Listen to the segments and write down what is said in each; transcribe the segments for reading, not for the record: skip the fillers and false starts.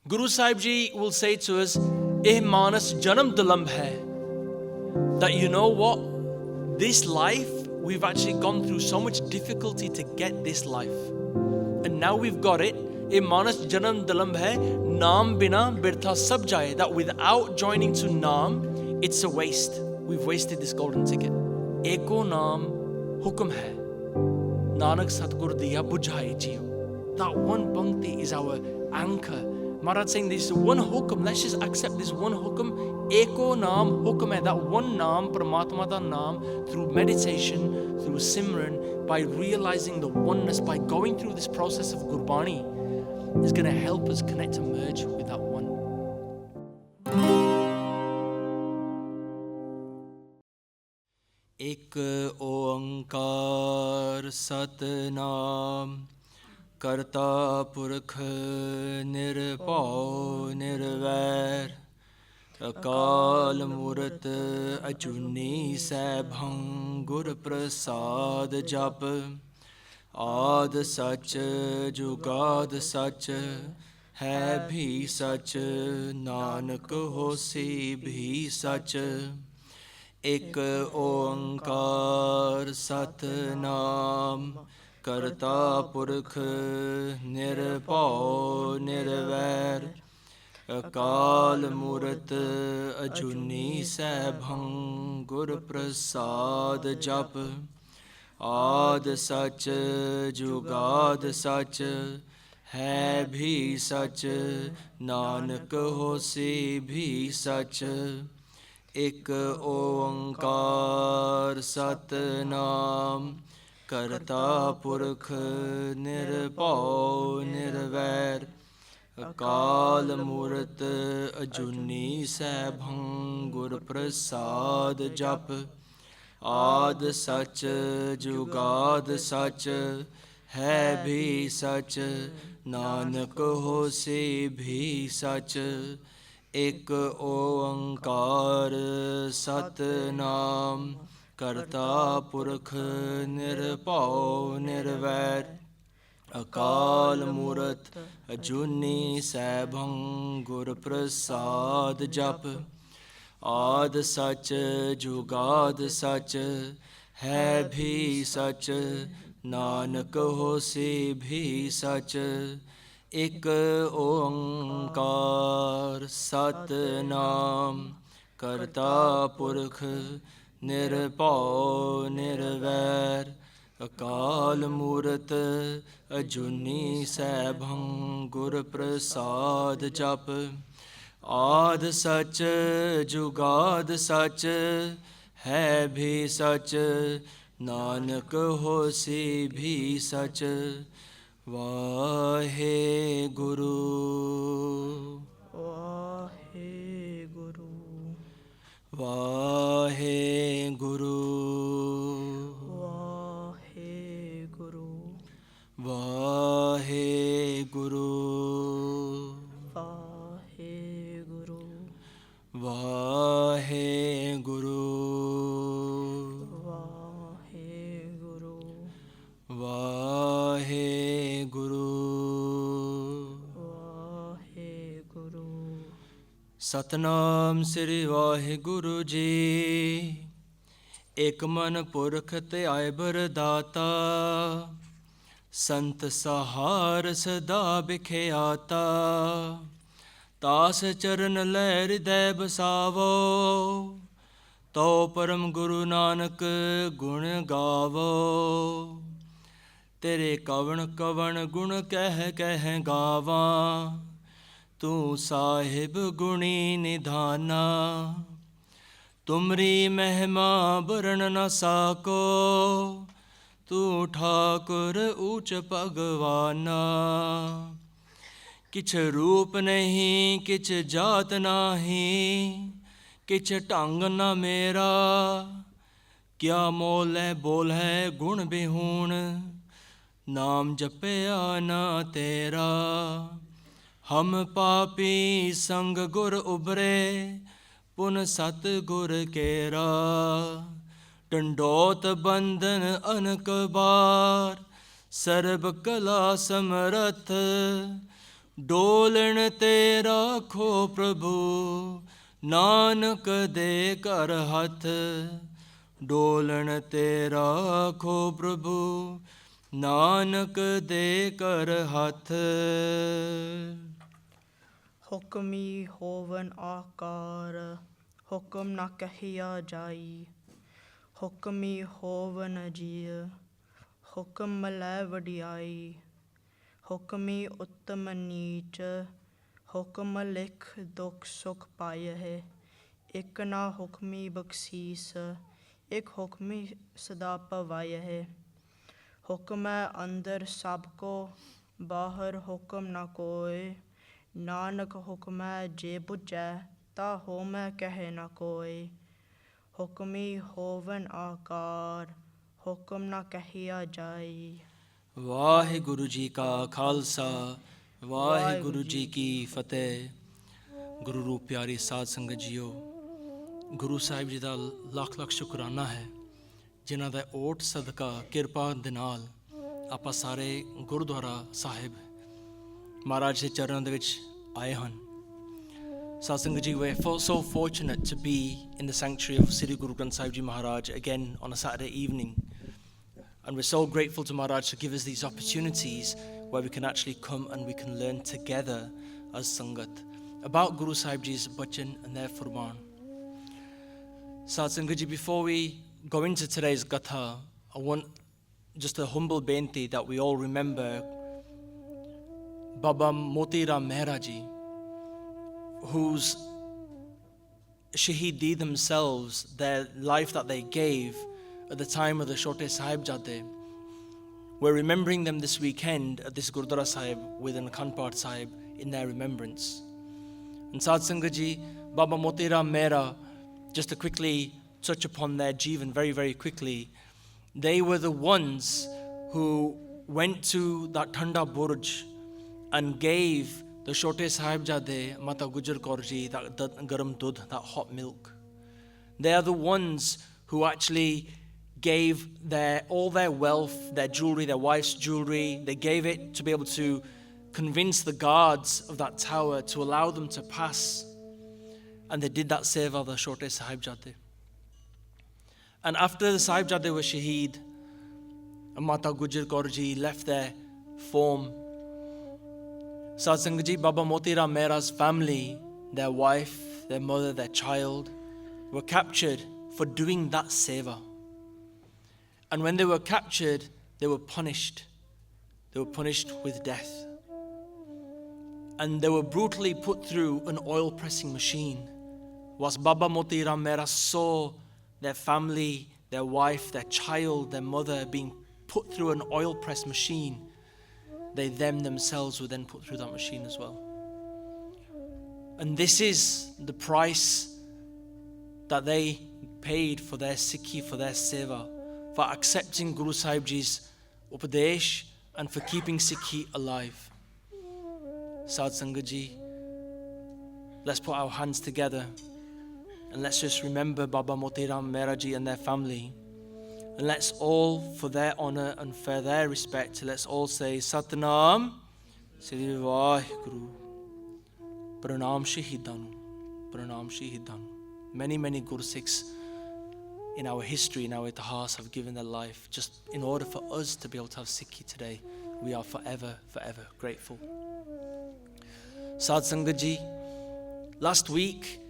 Guru Sahib Ji will say to us, "Eh manas janam dulamb hai." That you know what? This life, we've actually gone through so much difficulty to get this life. And now we've got it. Eh manas janam dulamb hai, naam bina birtha sab jaye. That without joining to naam, it's a waste. We've wasted this golden ticket. Eko naam hukam hai. Nanak Satgur diya bujhaaye jeeo. That one pankti is our anchor. Maharaj saying this one hukam, let's just accept this one hukam. Eko naam hukam hai. That one naam, Paramatma da naam, through meditation, through Simran, by realizing the oneness, by going through this process of Gurbani, is going to help us connect and merge with that one. Ek oankar satnam ਕਰਤਾ ਪੁਰਖ ਨਿਰਭਉ ਨਿਰਵੈਰ ਅਕਾਲ ਮੂਰਤ ਅਜੂਨੀ ਸੈਭੰ ਗੁਰ ਪ੍ਰਸਾਦ ਜਪ ਆਦ ਸਚ ਜੁਗਾਦ ਸਚ ਹੈ ਵੀ ਸਚ ਨਾਨਕ ਹੋਸੀ ਵੀ ਸਚ ਇਕ ਓੰਕਾਰ ਸਤਨਾਮ ਕਰਤਾ ਪੁਰਖ ਨਿਰਭਉ ਨਿਰਵੈਰ ਅਕਾਲ ਮੂਰਤ ਅਜੂਨੀ ਸੈਭੰ ਗੁਰ ਪ੍ਰਸਾਦ ਜਪ ਆਦ ਸਚ ਜੁਗਾਦ ਸਚ ਹੈ ਵੀ ਸਚ ਨਾਨਕ ਹੋਸੀ ਵੀ ਸਚ ਇਕ ਓੰਕਾਰ ਸਤਨਾਮ ਕਰਤਾ ਪੁਰਖ ਨਿਰਭਉ ਨਿਰਵੈਰ ਅਕਾਲ ਮੂਰਤ ਅਜੂਨੀ ਸੈਭੰ ਗੁਰ ਪ੍ਰਸਾਦ ਜਪ ਆਦ ਸਚ ਜੁਗਾਦ ਸਚ ਹੈ ਵੀ ਸਚ ਨਾਨਕ ਹੋਸੀ ਵੀ ਸਚ ਇਕ ਓੰਕਾਰ ਸਤਨਾਮ ਕਰਤਾ ਪੁਰਖ ਨਿਰਭਉ ਨਿਰਵੈਰ ਅਕਾਲ ਮੂਰਤ ਅਜੂਨੀ ਸੈਭੰ ਗੁਰ ਪ੍ਰਸਾਦ ਜਪ ਆਦ ਸਚ ਜੁਗਾਦ ਸਚ ਹੈ ਵੀ ਸਚ ਨਾਨਕ ਹੋਸੀ ਵੀ ਸਚ ਇਕ ਓੰਕਾਰ ਸਤਨਾਮ ਕਰਤਾ ਪੁਰਖ ਨਿਰਭਉ ਨਿਰਵੈਰ ਅਕਾਲ ਮੂਰਤ ਅਜੂਨੀ ਸੈਭੰ ਗੁਰ ਪ੍ਰਸਾਦ ਜਪ ਆਦ ਸਚ ਜੁਗਾਦ ਸਚ ਹੈ ਵੀ ਸਚ ਨਾਨਕ ਹੋਸੀ ਵੀ ਸਚ ਵਾਹਿਗੁਰੂ ਵਾਹਿਗੁਰੂ ਵਾਹਿਗੁਰੂ ਵਾਹਿਗੁਰੂ ਵਾਹਿਗੁਰੂ ਵਾਹਿਗੁਰੂ ਵਾਹਿਗੁਰੂ ਵਾਹਿਗੁਰੂ ਵਾਹਿਗੁਰੂ ਵਾਹਿਗੁਰੂ ਸਤਨਾਮ ਸ੍ਰੀ ਵਾਹਿਗੁਰੂ ਜੀ। ਇਕ ਮਨ ਪੁਰਖ ਧਿਆਏ ਬਰਦਾਤਾ ਸੰਤ ਸਹਾਰ ਸਦਾ ਬਿਖਿਆਤਾ ਤਾਸ ਚਰਨ ਲੈ ਹਿਰਦੈ ਬਸਾਵੋ ਤੋ ਪਰਮ ਗੁਰੂ ਨਾਨਕ ਗੁਣ ਗਾਵੋ ਤੇਰੇ ਕਵਣ ਕਵਣ ਗੁਣ ਕਹਿ ਕਹਿ ਗਾਵਾਂ ਤੂੰ ਸਾਹਿਬ ਗੁਣੀ ਨਿਧਾਨਾ ਤੁਮਰੀ ਮਹਿਮਾ ਬਰਨ ਨ ਸਾਕੋ ਤੂੰ ਠਾਕੁਰ ਊਚ ਭਗਵਾਨਾ ਕਿਛ ਰੂਪ ਨਹੀਂ ਕਿਛ ਜਾਤ ਨਾਹੀਂ ਕਿਛ ਢੰਗ ਨ ਮੇਰਾ ਕਿਆ ਮੋਲ ਹੈ ਬੋਲ ਹੈ ਗੁਣ ਬਿਹੂਣ ਨਾਮ ਜਪਿਆ ਨਾ ਤੇਰਾ ਹਮ ਪਾਪੀ ਸੰਗ ਗੁਰ ਉਬਰੇ ਪੁਨ ਸਤ ਗੁਰ ਕੇਰਾ ਟੰਡੋਤ ਬੰਧਨ ਅਨਕ ਬਾਰ ਸਰਬ ਕਲਾ ਸਮਰਥ ਡੋਲਣ ਤੇ ਰੱਖੋ ਪ੍ਰਭੂ ਨਾਨਕ ਦੇ ਕਰ ਹੱਥ ਡੋਲਣ ਤੇ ਰੱਖੋ ਪ੍ਰਭੂ ਨਾਨਕ ਦੇ ਕਰ ਹੱਥ ਹੁਕਮੀ ਹੋਵਨ ਆਕਾਰ ਹੁਕਮ ਨਾ ਕਹਿਆ ਜਾਈ ਹੁਕਮੀ ਹੋਵਨ ਜੀਅ ਹੁਕਮ ਮਿਲੈ ਵਡਿਆਈ ਹੁਕਮੀ ਉਤਮ ਨੀਚ ਹੁਕਮ ਲਿਖ ਦੁਖ ਸੁਖ ਪਾਇਐ ਇਕ ਨਾ ਹੁਕਮੀ ਬਖਸ਼ੀਸ ਇਕ ਹੁਕਮੀ ਸਦਾ ਪਵਾਇਐ ਹੁਕਮੈ ਅੰਦਰ ਸਭ ਕੋ ਬਾਹਰ ਹੁਕਮ ਨਾ ਕੋਇ ਨਾਨਕ ਹੁਕਮੈ ਜੇ ਬੁਝੈ ਤਾ ਹੋਮੈ ਕਹਿ ਨਾ ਕੋਇ ਹੁਕਮੀ ਹੋਵਨ ਆਕਾਰ ਹੁਕਮ ਨਾ ਕਹਿਆ ਜਾਈ ਵਾਹਿਗੁਰੂ ਜੀ ਕਾ ਖਾਲਸਾ ਵਾਹਿਗੁਰੂ ਜੀ ਕੀ ਫਤਿਹ ਗੁਰੂ ਰੂਪ ਪਿਆਰੀ ਸਾਧ ਸੰਗਤ ਜੀਓ ਗੁਰੂ ਸਾਹਿਬ ਜੀ ਦਾ ਲੱਖ ਲੱਖ ਸ਼ੁਕਰਾਨਾ ਹੈ ਜਿਨ੍ਹਾਂ ਦਾ ਓਟ ਸਦਕਾ ਕਿਰਪਾ ਦੇ ਨਾਲ ਆਪਾਂ ਸਾਰੇ ਗੁਰਦੁਆਰਾ ਸਾਹਿਬ ਮਹਾਰਾਜ ਦੇ ਚਰਨਾਂ ਦੇ ਵਿੱਚ ਆਏ ਹਨ ਸਾਧ ਸੰਗਤ ਜੀ we're so fortunate to be in the sanctuary of Sri Guru Granth Sahib Ji Maharaj again on a Saturday evening. And we're so grateful to Maharaj to give us these opportunities where we can actually come and we can learn together as Sangat about Guru Sahib Ji's bachan and their furman. Sad Sangat Ji, before we go into today's Katha, I want just a humble benti that we all remember Baba Moti Mehra Ji, whose Shaheedi themselves, their life that they gave at the time of the Chote Sahibzade. We're remembering them this weekend at this Gurdwara Sahib with an Kanpad Sahib in their remembrance. And Sad Sangat Ji, Baba Moti Mehra, just to quickly touch upon their Jeevan very, very quickly, they were the ones who went to that Thanda Burj and gave the Chote Sahibzade, Mata Gujar Kaur Ji, that garam dudh, that hot milk. They are the ones who actually gave all their wealth, their jewelry, their wife's jewelry. They gave it to be able to convince the guards of that tower to allow them to pass. And they did that seva of the Chote Sahibzade. And after the Sahibzade were shaheed, and Mata Gujar Kaur Ji left their form, Sad Sangat Ji, Baba Moti Mehra's family, their wife, their mother, their child, were captured for doing that seva. And when they were captured, they were punished. They were punished with death. And they were brutally put through an oil pressing machine. Whilst Baba Moti Mehra saw their family, their wife, their child, their mother being put through an oil press machine, they themselves were then put through that machine as well. And this is the price that they paid for their Sikhi, for their seva, for accepting Guru Sahib Ji's Upadesh and for keeping Sikhi alive. Sad Sangat Ji, let's put our hands together and let's just remember Baba Moti Mehra Ji and their family. And let's all, for their honour and for their respect, let's all say Satnam Sri Vaheguru Pranam Shahidanu Pranam Shahidanu. Many, many Guru Sikhs in our history, in our itihas, have given their life just in order for us to be able to have Sikhi today. We are forever, forever grateful. Sad Sangat Ji, last week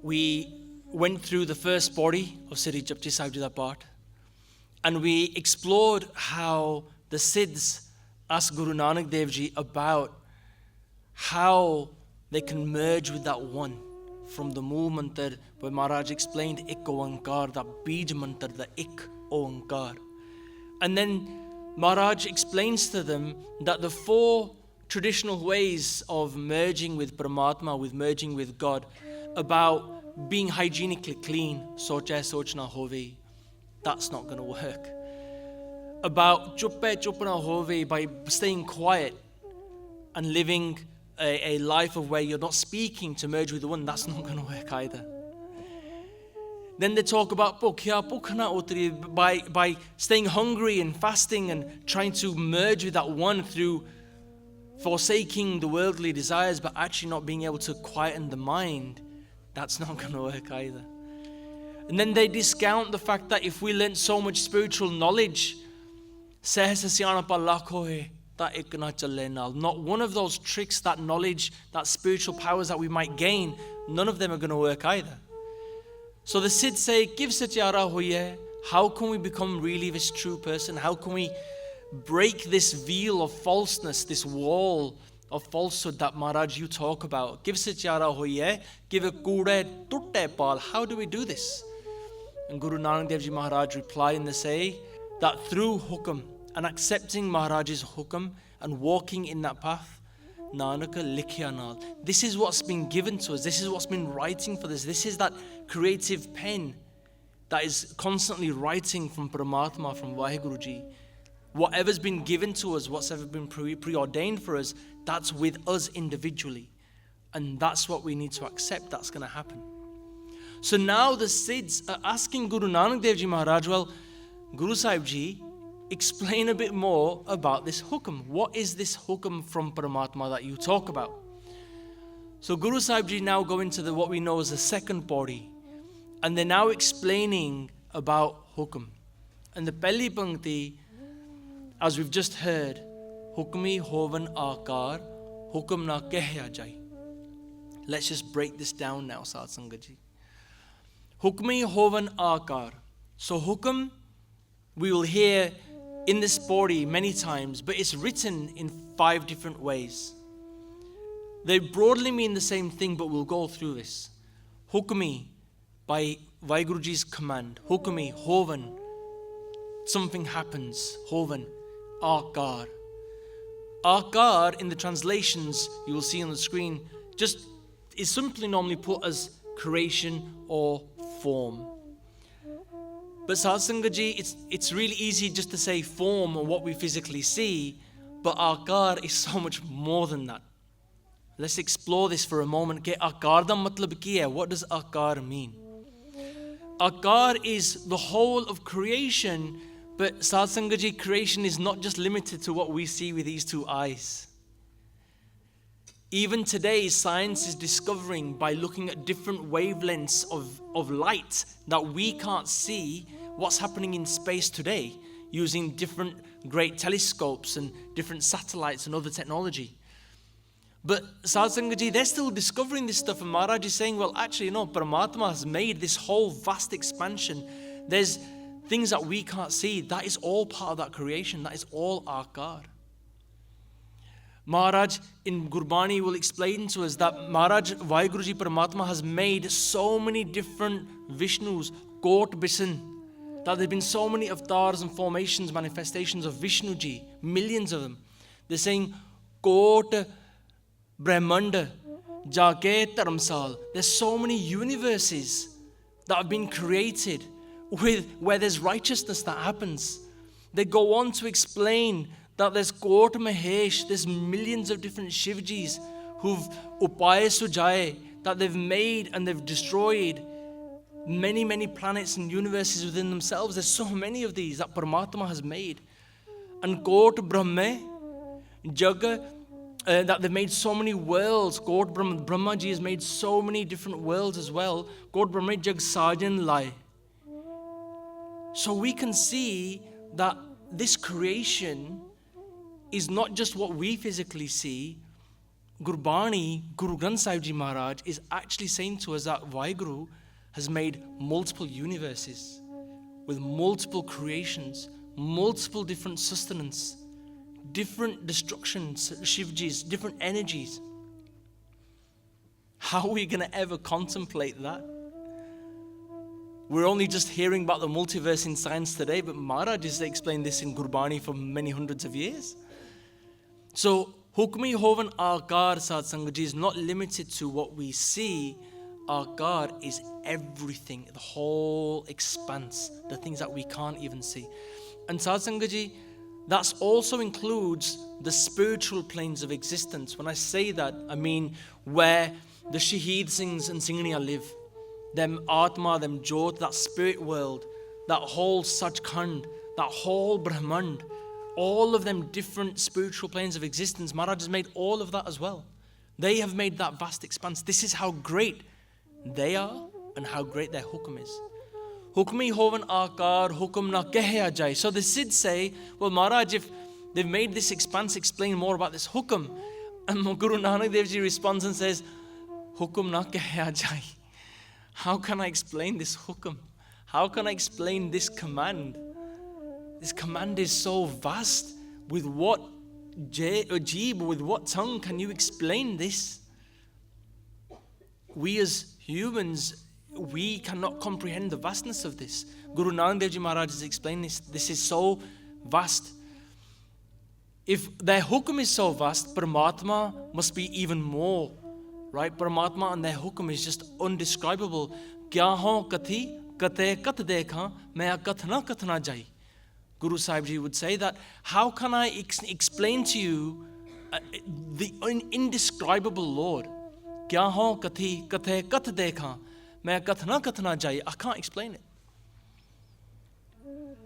we went through the first Pauri of Sri Japji Sahib Ji da Path, and we explored how the Siddhs asked Guru Nanak Dev Ji about how they can merge with that one. From the Mool Mantar, where Maharaj explained Ik Oankar, that Bij Mantar, the Ik Oankar. And then Maharaj explains to them that the 4 traditional ways of merging with Paramatma, with merging with God, about being hygienically clean, socha sochna hove, that's not going to work. About chuppe chupna hove, by staying quiet and living a life of where you're not speaking to merge with the one, that's not going to work either. Then they talk about by staying hungry and fasting and trying to merge with that one through forsaking the worldly desires but actually not being able to quieten the mind, that's not going to work either. And then they discount the fact that if we learn so much spiritual knowledge, not one of those tricks, that knowledge, that spiritual powers that we might gain, none of them are going to work either. So the Siddhs say, "Give satyara hoye." How can we become really this true person? How can we break this veil of falseness, this wall of falsehood that Maharaj you talk about? Give satyara hoye, give a kude tutte pal. How do we do this? And Guru Nanak Dev Ji Maharaj reply and they say that through Hukam and accepting Maharaj's Hukam and walking in that path, Nanaka likhya naal. This is what's been given to us. This is what's been writing for this. This is that creative pen that is constantly writing from Paramatma, from Vaheguru Ji. Whatever's been given to us, what's ever been preordained for us, that's with us individually. And that's what we need to accept. That's going to happen. So now the Siddhs are asking Guru Nanak Dev Ji Maharaj, well, Guru Sahib Ji, explain a bit more about this Hukam. What is this Hukam from Paramatma that you talk about? So Guru Sahib Ji now go into what we know as the second Pauri, and they're now explaining about Hukam. And the Pehli Pankti, as we've just heard, Hukamee Hovan Aakaar, Hukam na Kahiaa Jaiee. Let's just break this down now, Sadh Sangat Ji. Hukamee Hovan Aakaar. So Hukam, we will hear in this Pauri many times, but it's written in 5 different ways. They broadly mean the same thing, but we'll go through this. Hukamee, by Vaheguruji's command. Hukamee, Hovan, something happens. Hovan, Aakaar. Aakaar, in the translations you will see on the screen, just is simply normally put as creation or form. But Sadh Sangat Ji, it's really easy just to say form or what we physically see, but Aakaar is so much more than that. Let's explore this for a moment. Aakaar da matlab ki hai? What does Aakaar mean? Aakaar is the whole of creation, but Sadh Sangat Ji, creation is not just limited to what we see with these 2 eyes. Even today, science is discovering by looking at different wavelengths of light that we can't see what's happening in space today using different great telescopes and different satellites and other technology. But Sadh Sangat Ji, they're still discovering this stuff, and Maharaj is saying, well, actually, Paramatma has made this whole vast expansion. There's things that we can't see. That is all part of that creation. That is all Aakaar. Maharaj in Gurbani will explain to us that Maharaj Vaheguruji Paramatma has made so many different Vishnus, Kot Bisan, that there have been so many avatars and formations, manifestations of Vishnuji, millions of them. They're saying, Kot Brahmanda, Jake Dharamsal. There's so many universes that have been created where there's righteousness that happens. They go on to explain that there's Kot Mahesh, there's millions of different Shivjis who've Jaee, that they've made and they've destroyed many, many planets and universes within themselves. There's so many of these that Paramatma has made. And Kot Brahma, Jaga, that they've made so many worlds. Kot Brahmaji has made so many different worlds as well. Kot Brahma Jag Sajan Lai. So we can see that this creation is not just what we physically see. Gurbani, Guru Granth Sahib Ji Maharaj is actually saying to us that Vaheguru has made multiple universes with multiple creations, multiple different sustenance, different destructions, Shivjis, different energies. How are we going to ever contemplate that? We're only just hearing about the multiverse in science today, but Maharaj has explained this in Gurbani for many hundreds of years. So, Hukamee Hovan Aakaar, Sadh Sangat Ji, is not limited to what we see. Aakaar is everything, the whole expanse, the things that we can't even see. And Sadh Sangat Ji, that also includes the spiritual planes of existence. When I say that, I mean where the Shaheed Singhs and Singhaniya live. Them Atma, them Jot, that spirit world, that whole Sachkhand, that whole Brahmand, all of them different spiritual planes of existence, Maharaj has made all of that as well. They have made that vast expanse. This is how great they are and how great their Hukam is. Hukamee, Hovan, Aakaar, Hukam na Kahiaa, Jaiee. So the Siddhs say, well, Maharaj, if they've made this expanse, explain more about this Hukam. And Guru Nanak Dev Ji responds and says, Hukam na Kahiaa, Jaiee. How can I explain this Hukam? How can I explain this command? This command is so vast. With what Jeea, with what tongue can you explain this? We as humans, we cannot comprehend the vastness of this. Guru Nanak Dev Ji Maharaj has explained this. This is so vast. If their Hukam is so vast, Paramatma must be even more. Right? Paramatma and their Hukam is just undescribable. Kya ho kathi, kate kat dekha, main kath na jai. Guru Sahib Ji would say that, how can I explain to you the indescribable Lord? Kya ho kathi, kate kat dekha, main kath na jai. I can't explain it.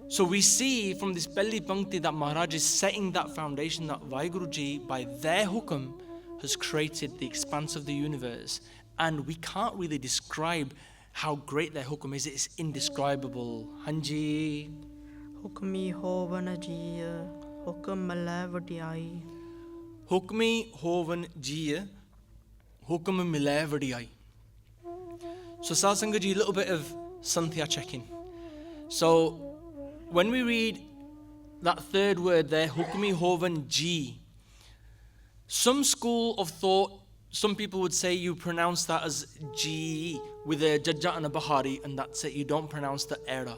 So we see from this Pelli Pankti that Maharaj is setting that foundation that Vaheguru Ji, by their Hukam, has created the expanse of the universe. And we can't really describe how great their Hukam is. It's indescribable. Hanji. Hukamee, Hovan, Jeea, Hukam, Milai, Vaddiaaiee. Hukamee, Hovan, Jeea, Hukam, Milai, Vaddiaaiee. So Satsanga Ji, a little bit of Santhya checking. So when we read that third word there, Hukamee, Hovan, Jeea, some school of thought, some people would say you pronounce that as Jeea with a Jajja and a Bahari, and that's it, you don't pronounce the era.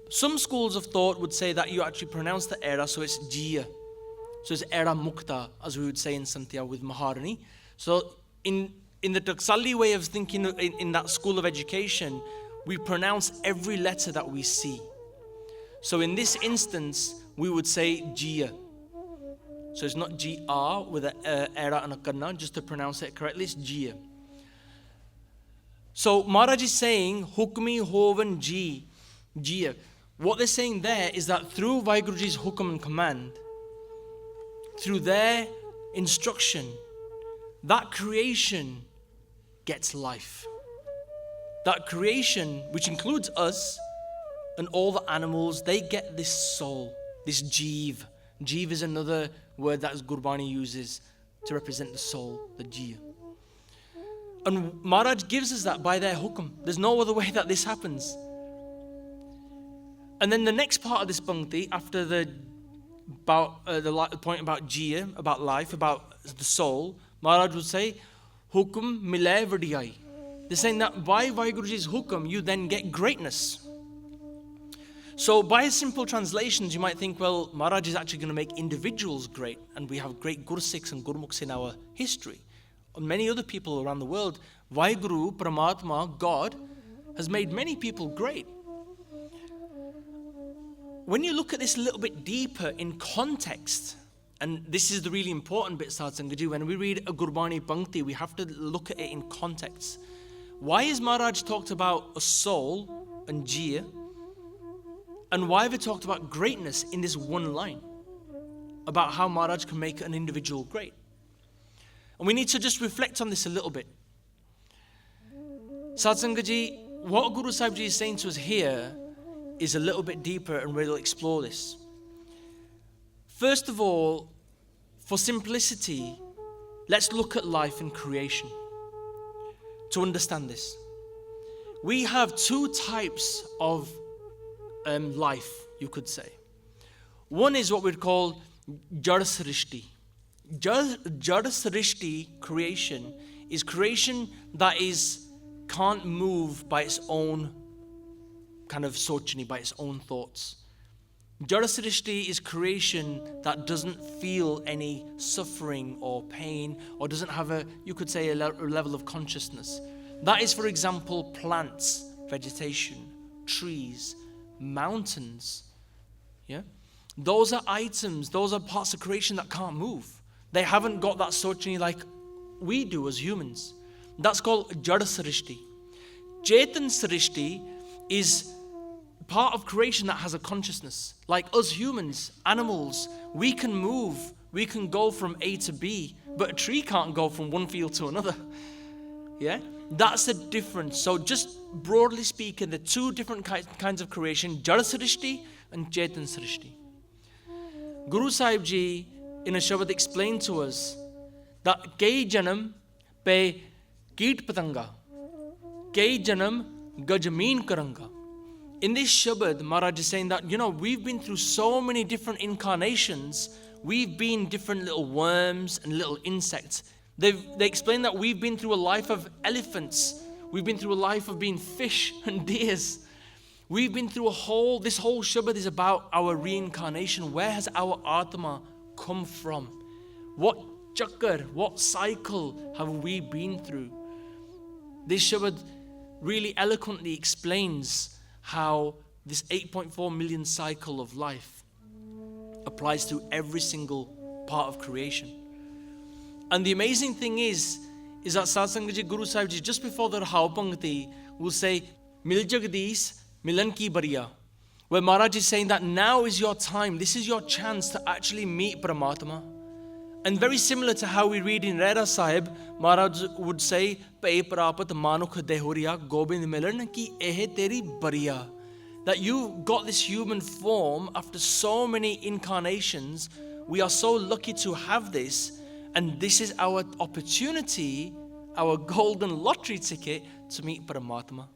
Some schools of thought would say that you actually pronounce the era, so it's Jeea. So it's era mukta, as we would say in Santhya with Maharani. So in the Taksali way of thinking in that school of education, we pronounce every letter that we see. So in this instance, we would say Jeea. So it's not G-R with an era and a kanna, just to pronounce it correctly, it's Jeea. So Maharaj is saying, Hukamee, Hovan, Jeea. What they're saying there is that through Vaheguruji's Hukam and command, through their instruction, that creation gets life. That creation, which includes us and all the animals, they get this soul, this Jeev. Jeev is another word that Gurbani uses to represent the soul, the Jeea. And Maharaj gives us that by their Hukam. There's no other way that this happens. And then the next part of this Pankti, after the point about Jeea, about life, about the soul, Maharaj would say, Hukam Milai Vaddiaaiee. They're saying that by Vaheguruji's Hukam, you then get greatness. So by simple translations, you might think, well, Maharaj is actually going to make individuals great, and we have great Gursikhs and Gurmukhs in our history. And many other people around the world, Vaheguru, Paramatma, God, has made many people great. When you look at this a little bit deeper in context, and this is the really important bit, Satsangaji, when we read a Gurbani Pankti, we have to look at it in context. Why is Maharaj talked about a soul and Jeea? And why have we talked about greatness in this one line? About how Maharaj can make an individual great. And we need to just reflect on this a little bit. Satsangaji, what Guru Sahib Ji is saying to us here is a little bit deeper, and we'll explore this. First of all, for simplicity, let's look at life and creation to understand this. We have two types of life, you could say. One is what we'd call Jad Srishti. Jad Srishti creation is creation that can't move by its own kind of sochni, by its own thoughts. Jad Srishti is creation that doesn't feel any suffering or pain, or doesn't have you could say, a level of consciousness. That is, for example, plants, vegetation, trees, mountains. Yeah? Those are items, those are parts of creation that can't move. They haven't got that sochni like we do as humans. That's called Jad Srishti. Chaitan Srishti is part of creation that has a consciousness. Like us humans, animals, we can move, we can go from A to B, but a tree can't go from one field to another. Yeah? That's the difference. So just broadly speaking, the two different kinds of creation, Jada Srishti and Chaitan Srishti. Guru Sahib Ji in a Shabad explained to us that Kei Janam pe Keet Patanga, Kei Janam Gajameen Karanga. In this Shabad, Maharaj is saying that, we've been through so many different incarnations. We've been different little worms and little insects. They explain that we've been through a life of elephants. We've been through a life of being fish and deers. We've been through this whole Shabad is about our reincarnation. Where has our Atma come from? What chakra, what cycle have we been through? This Shabad really eloquently explains how this 8.4 million cycle of life applies to every single part of creation. And the amazing thing is that Satsangaji Guru Sahib Ji, just before the Rahao Pankti, will say, Mil Jagdish, Milan Ki Bariya. Where Maharaj is saying that now is your time, this is your chance to actually meet Paramatma. And very similar to how we read in Rera Sahib, Maharaj would say, Paie'eeh Prapat Manukh Dehuriya Gobind Milan Ki Ehe Teri Bariya. That you got this human form after so many incarnations. We are so lucky to have this. And this is our opportunity, our golden lottery ticket to meet Paramatma.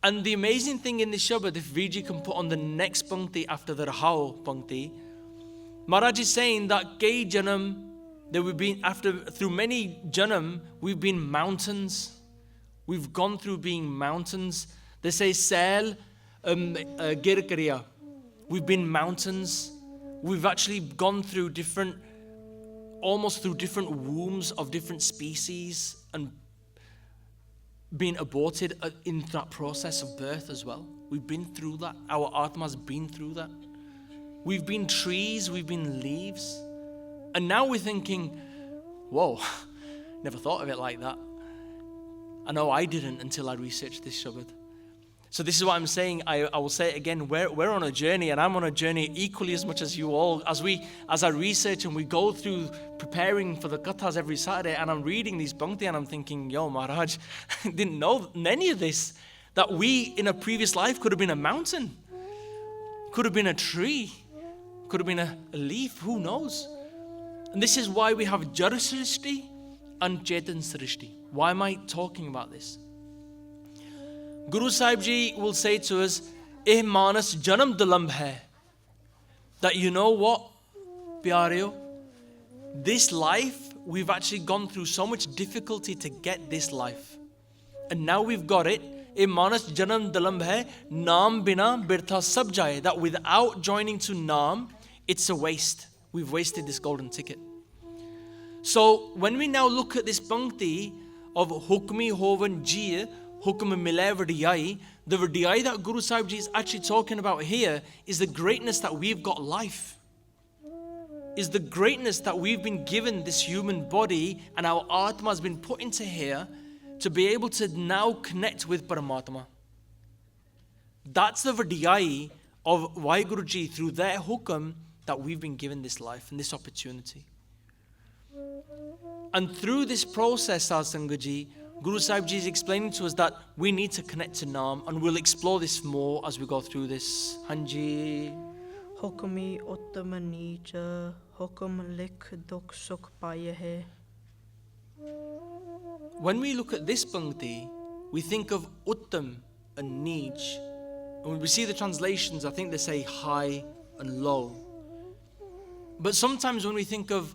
And the amazing thing in this Shabad, if Viji can put on the next Pankti after the Rahao Pankti, Maharaj is saying that Kei Janam, that we've been through many Janam, we've been mountains. We've gone through being mountains. They say Sel Gir Kariya. We've been mountains. We've actually gone through almost through different wombs of different species and been aborted in that process of birth as well. We've been through that. Our Atma's been through that. We've been trees, we've been leaves. And now we're thinking, whoa, never thought of it like that. I know I didn't until I researched this Shabad. So this is what I'm saying. I will say it again. We're on a journey, and I'm on a journey equally as much as you all. As I research and we go through preparing for the Kathas every Saturday, and I'm reading these Bhakti, and I'm thinking, yo, Maharaj, didn't know any of this. That we, in a previous life, could have been a mountain. Could have been a tree. Could have been a leaf. Who knows? And this is why we have Jada Srishti and Chaitan Srishti. Why am I talking about this? Guru Sahib Ji will say to us, "Eh manas janam dulamb hai." That you know what, pyareo, this life, we've actually gone through so much difficulty to get this life. And now we've got it. Eh manas janam dulamb hai, naam bina birtha sab jaye. That without joining to naam, it's a waste. We've wasted this golden ticket. So when we now look at this Pankti of Hukamee, Hovan, Jeea, Hukamee, Milai, Vaddiaaiee, the Vaddiaaiee that Guru Sahib Ji is actually talking about here is the greatness that we've got life. Is the greatness that we've been given this human body and our Atma has been put into here to be able to now connect with Paramatma. That's the Vaddiaaiee of Vaheguru Ji through their Hukam that we've been given this life and this opportunity. And through this process, Satsangaji, Guru Sahib Ji is explaining to us that we need to connect to Naam, and we'll explore this more as we go through this. Hanji. Hukamee, Utam, Neech, Hukam, Likh, Dukh, Sukh, Paie'eeh. When we look at this Pankti, we think of Utam and Neech. And when we see the translations, I think they say high and low. But sometimes when we think of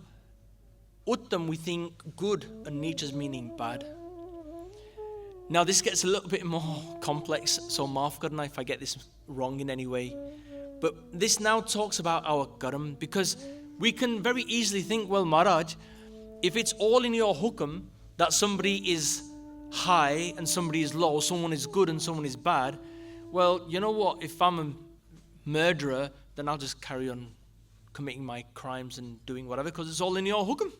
Utam, we think good, and Neech as meaning bad. Now this gets a little bit more complex, so maaf karna if I get this wrong in any way. But this now talks about our karam, because we can very easily think, well, Maharaj, if it's all in your hukam that somebody is high and somebody is low, someone is good and someone is bad, well, you know what, if I'm a murderer, then I'll just carry on committing my crimes and doing whatever, because it's all in your hukam.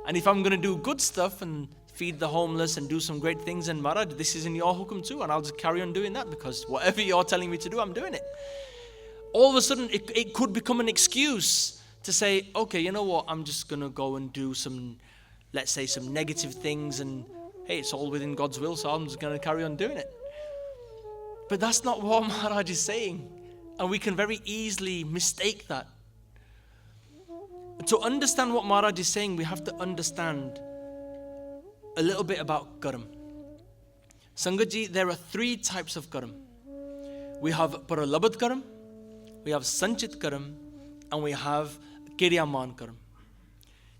And if I'm going to do good stuff and feed the homeless and do some great things, and Maharaj, this is in your Hukam too, and I'll just carry on doing that because whatever you're telling me to do, I'm doing it. All of a sudden, it could become an excuse to say, okay, you know what, I'm just going to go and do some, let's say, some negative things, and hey, it's all within God's will, so I'm just going to carry on doing it. But that's not what Maharaj is saying, and we can very easily mistake that. To understand what Maharaj is saying, we have to understand a little bit about karam. Sangatji, there are 3 types of karam. We have paralabad karam, we have sanchit karam, and we have kiryaman karam.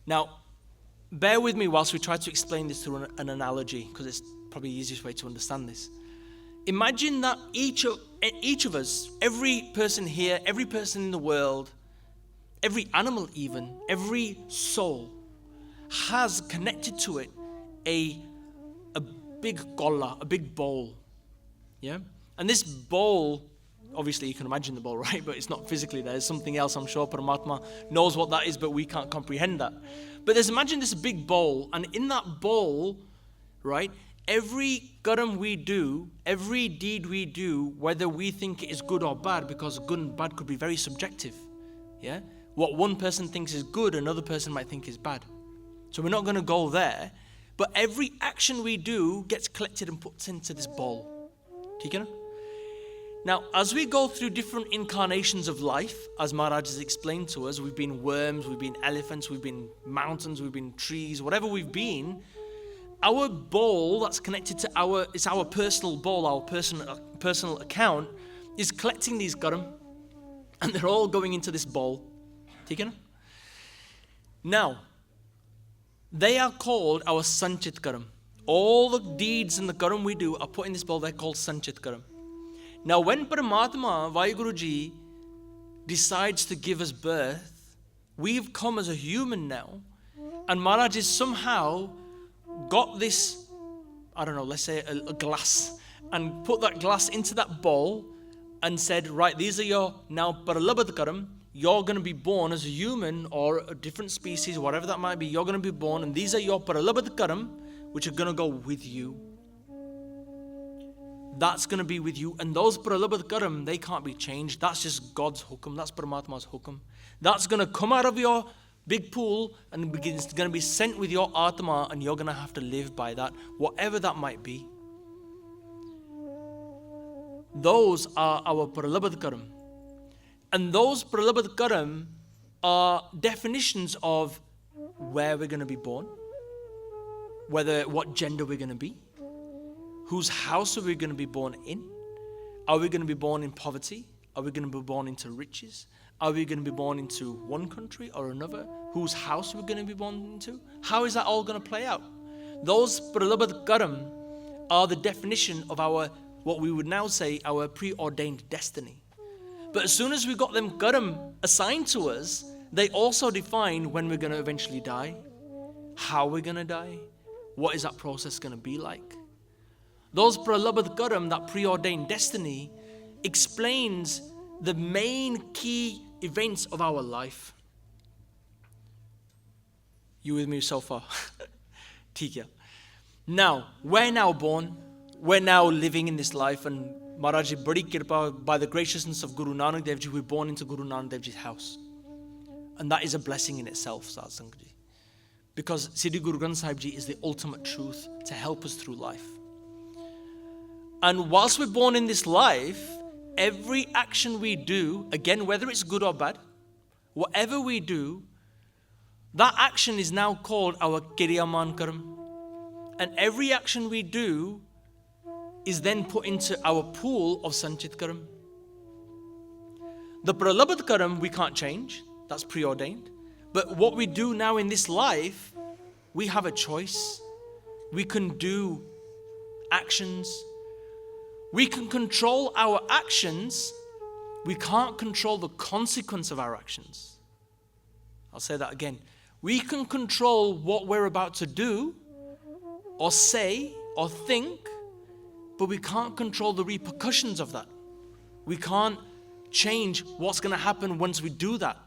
Now, bear with me whilst we try to explain this through an analogy, because it's probably the easiest way to understand this. Imagine that each of us, every person here, every person in the world, every animal even, every soul has connected to it a big golla, a big bowl. Yeah? And this bowl, obviously you can imagine the bowl, right? But it's not physically there. There's something else, I'm sure Paramatma knows what that is, but we can't comprehend that. But imagine this big bowl, and in that bowl, right, every karam we do, every deed we do, whether we think it is good or bad, because good and bad could be very subjective. Yeah? What one person thinks is good, another person might think is bad. So we're not going to go there. But every action we do gets collected and put into this bowl. Okay? Now, as we go through different incarnations of life, as Maharaj has explained to us, we've been worms, we've been elephants, we've been mountains, we've been trees, whatever we've been, our bowl that's connected to it's our personal bowl, our personal account, is collecting these karam, and they're all going into this bowl. Now, they are called our sanchit karam. All the deeds and the karam we do are put in this bowl, they're called sanchit karam. Now, when Paramatma, Vaiguruji, decides to give us birth, we've come as a human now, and Maharaj has somehow got this, I don't know, let's say a glass, and put that glass into that bowl and said, right, these are your now paralabad karam. You're going to be born as a human or a different species, whatever that might be. You're going to be born, and these are your paralabad karam, which are going to go with you. That's going to be with you. And those paralabad karam, they can't be changed. That's just God's hukam. That's Paramatma's hukam. That's going to come out of your big pool and it's going to be sent with your atma, and you're going to have to live by that, whatever that might be. Those are our paralabad karam. And those paralabad karam are definitions of where we're going to be born, what gender we're going to be, whose house are we going to be born in. Are we going to be born in poverty? Are we going to be born into riches? Are we going to be born into one country or another? Whose house are we going to be born into? How is that all going to play out? Those paralabad karam are the definition of what we would now say, our preordained destiny. But as soon as we got them karam assigned to us, they also define when we're going to eventually die, how we're going to die, what is that process going to be like. Those pralabad karam, that preordained destiny, explains the main key events of our life. You with me so far? Theek hai. Now, we're now born, we're now living in this life, and Maharaj Ji, badi kirpa, by the graciousness of Guru Nanak Dev Ji, we're born into Guru Nanak Dev Ji's house. And that is a blessing in itself, Sat Sangat Ji. Because Siddhi Guru Granth Sahib Ji is the ultimate truth to help us through life. And whilst we're born in this life, every action we do, again, whether it's good or bad, whatever we do, that action is now called our kiryaman karam. And every action we do is then put into our pool of sanchit karam. The pralabad karam we can't change, that's preordained. But what we do now in this life, we have a choice. We can do actions. We can control our actions. We can't control the consequence of our actions. I'll say that again. We can control what we're about to do, or say, or think, but we can't control the repercussions of that. We can't change what's going to happen once we do that.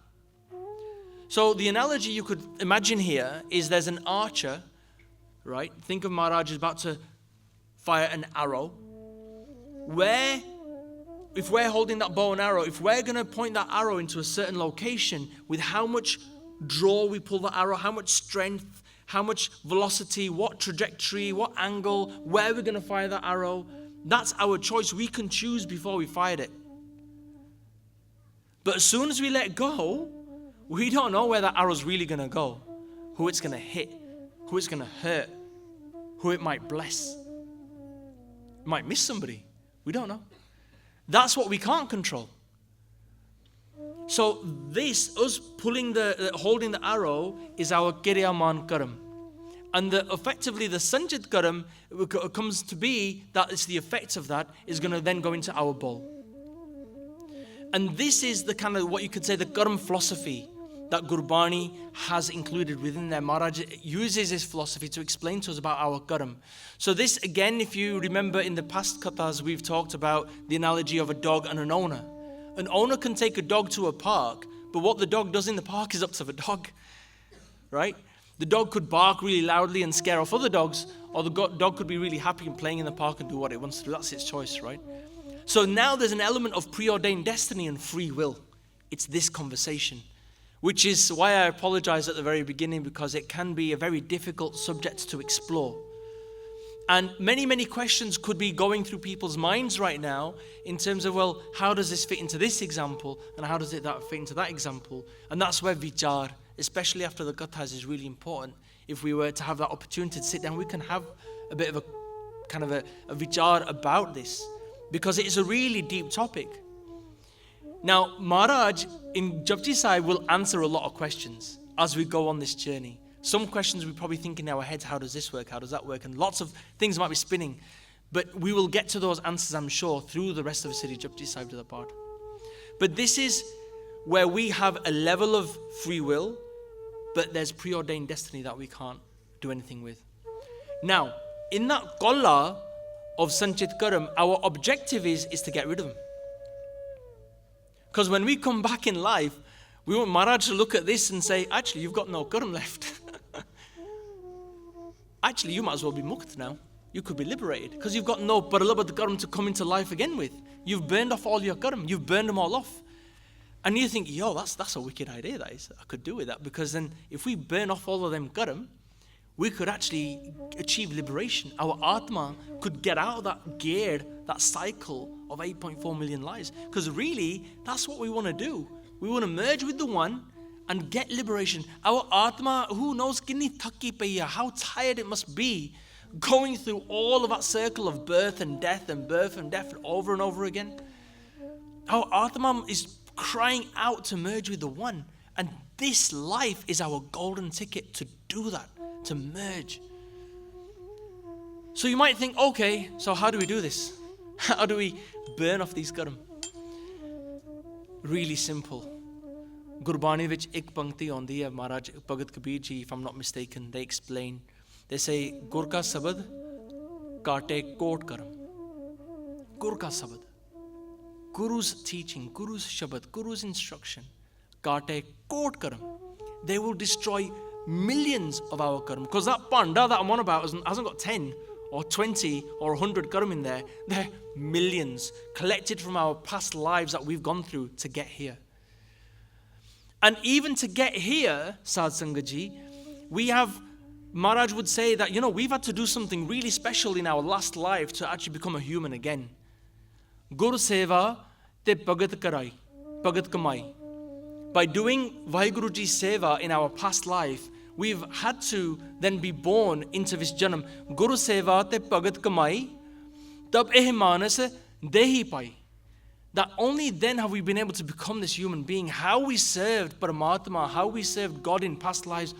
So the analogy you could imagine here is there's an archer right? Think of Maharaj is about to fire an arrow. If we're holding that bow and arrow, if we're going to point that arrow into a certain location, with how much draw we pull the arrow, how much strength, how much velocity, what trajectory, what angle, where we're going to fire that arrow, that's our choice. We can choose before we fired it. But as soon as we let go, we don't know where that arrow's really going to go, who it's going to hit, who it's going to hurt, who it might bless. It might miss somebody. We don't know. That's what we can't control. So this, us holding the arrow, is our Kiryaman Karam. And effectively the Sanjit Karam comes to be that it's the effect of that is going to then go into our bowl. And this is the kind of what you could say the Karam philosophy that Gurbani has included within there. Maharaj uses this philosophy to explain to us about our Karam. So this, again, if you remember in the past kathas, we've talked about the analogy of a dog and an owner. An owner can take a dog to a park, but what the dog does in the park is up to the dog, right? The dog could bark really loudly and scare off other dogs, or the dog could be really happy and playing in the park and do what it wants to do. That's its choice, right? So now there's an element of preordained destiny and free will. It's this conversation, which is why I apologize at the very beginning, because it can be a very difficult subject to explore. And many, many questions could be going through people's minds right now in terms of, well, how does this fit into this example? And how does that fit into that example? And that's where vichar, especially after the kathas, is really important. If we were to have that opportunity to sit down, we can have a bit of a kind of a vichar about this, because it is a really deep topic. Now, Maharaj in Japji Sahib will answer a lot of questions as we go on this journey. Some questions we probably think in our heads, how does this work? How does that work? And lots of things might be spinning. But we will get to those answers, I'm sure, through the rest of Sri Japji Sahib to the part. But this is where we have a level of free will, but there's preordained destiny that we can't do anything with. Now, in that qalla of Sanchit Karam, our objective is to get rid of them. Because when we come back in life, we want Maharaj to look at this and say, actually, you've got no karam left. Actually, you might as well be mukt now. You could be liberated, because you've got no paralabad karam to come into life again with. You've burned off all your karam. You've burned them all off. And you think, yo, that's a wicked idea, that is. I could do with that, because then if we burn off all of them karam, we could actually achieve liberation. Our Atma could get out of that gear, that cycle of 8.4 million lives. Because really, that's what we want to do. We want to merge with the one and get liberation. Our Atma, who knows, kinni thakki paiya, how tired it must be going through all of that circle of birth and death over and over again. Our Atma is crying out to merge with the one. And this life is our golden ticket to do that, to merge. So you might think, okay, so how do we do this? How do we burn off these karam? Really simple. Gurbani vich ek pankti aunਦੀ hai, Maharaj Bhagat Kabir ji, if I'm not mistaken, they explain. They say, Gur ka sabad kaate kot karam. Gur ka sabad. Guru's teaching, Guru's shabad, Guru's instruction, kaate kot karam. They will destroy millions of our karam. Because that panda that I'm on about hasn't got 10 or 20 or 100 karam in there. They're millions collected from our past lives that we've gone through to get here. And even to get here, Sadh Sangaji, we have, Maharaj would say that, we've had to do something really special in our last life to actually become a human again. Gur seva te bhagat karai, bhagat kamai. By doing Vaheguru Ji seva in our past life, we've had to then be born into this janam. Guru seva te bhagat kamai, tab eh manas dehi pai. That only then have we been able to become this human being. How we served Paramatma, how we served God in past lives,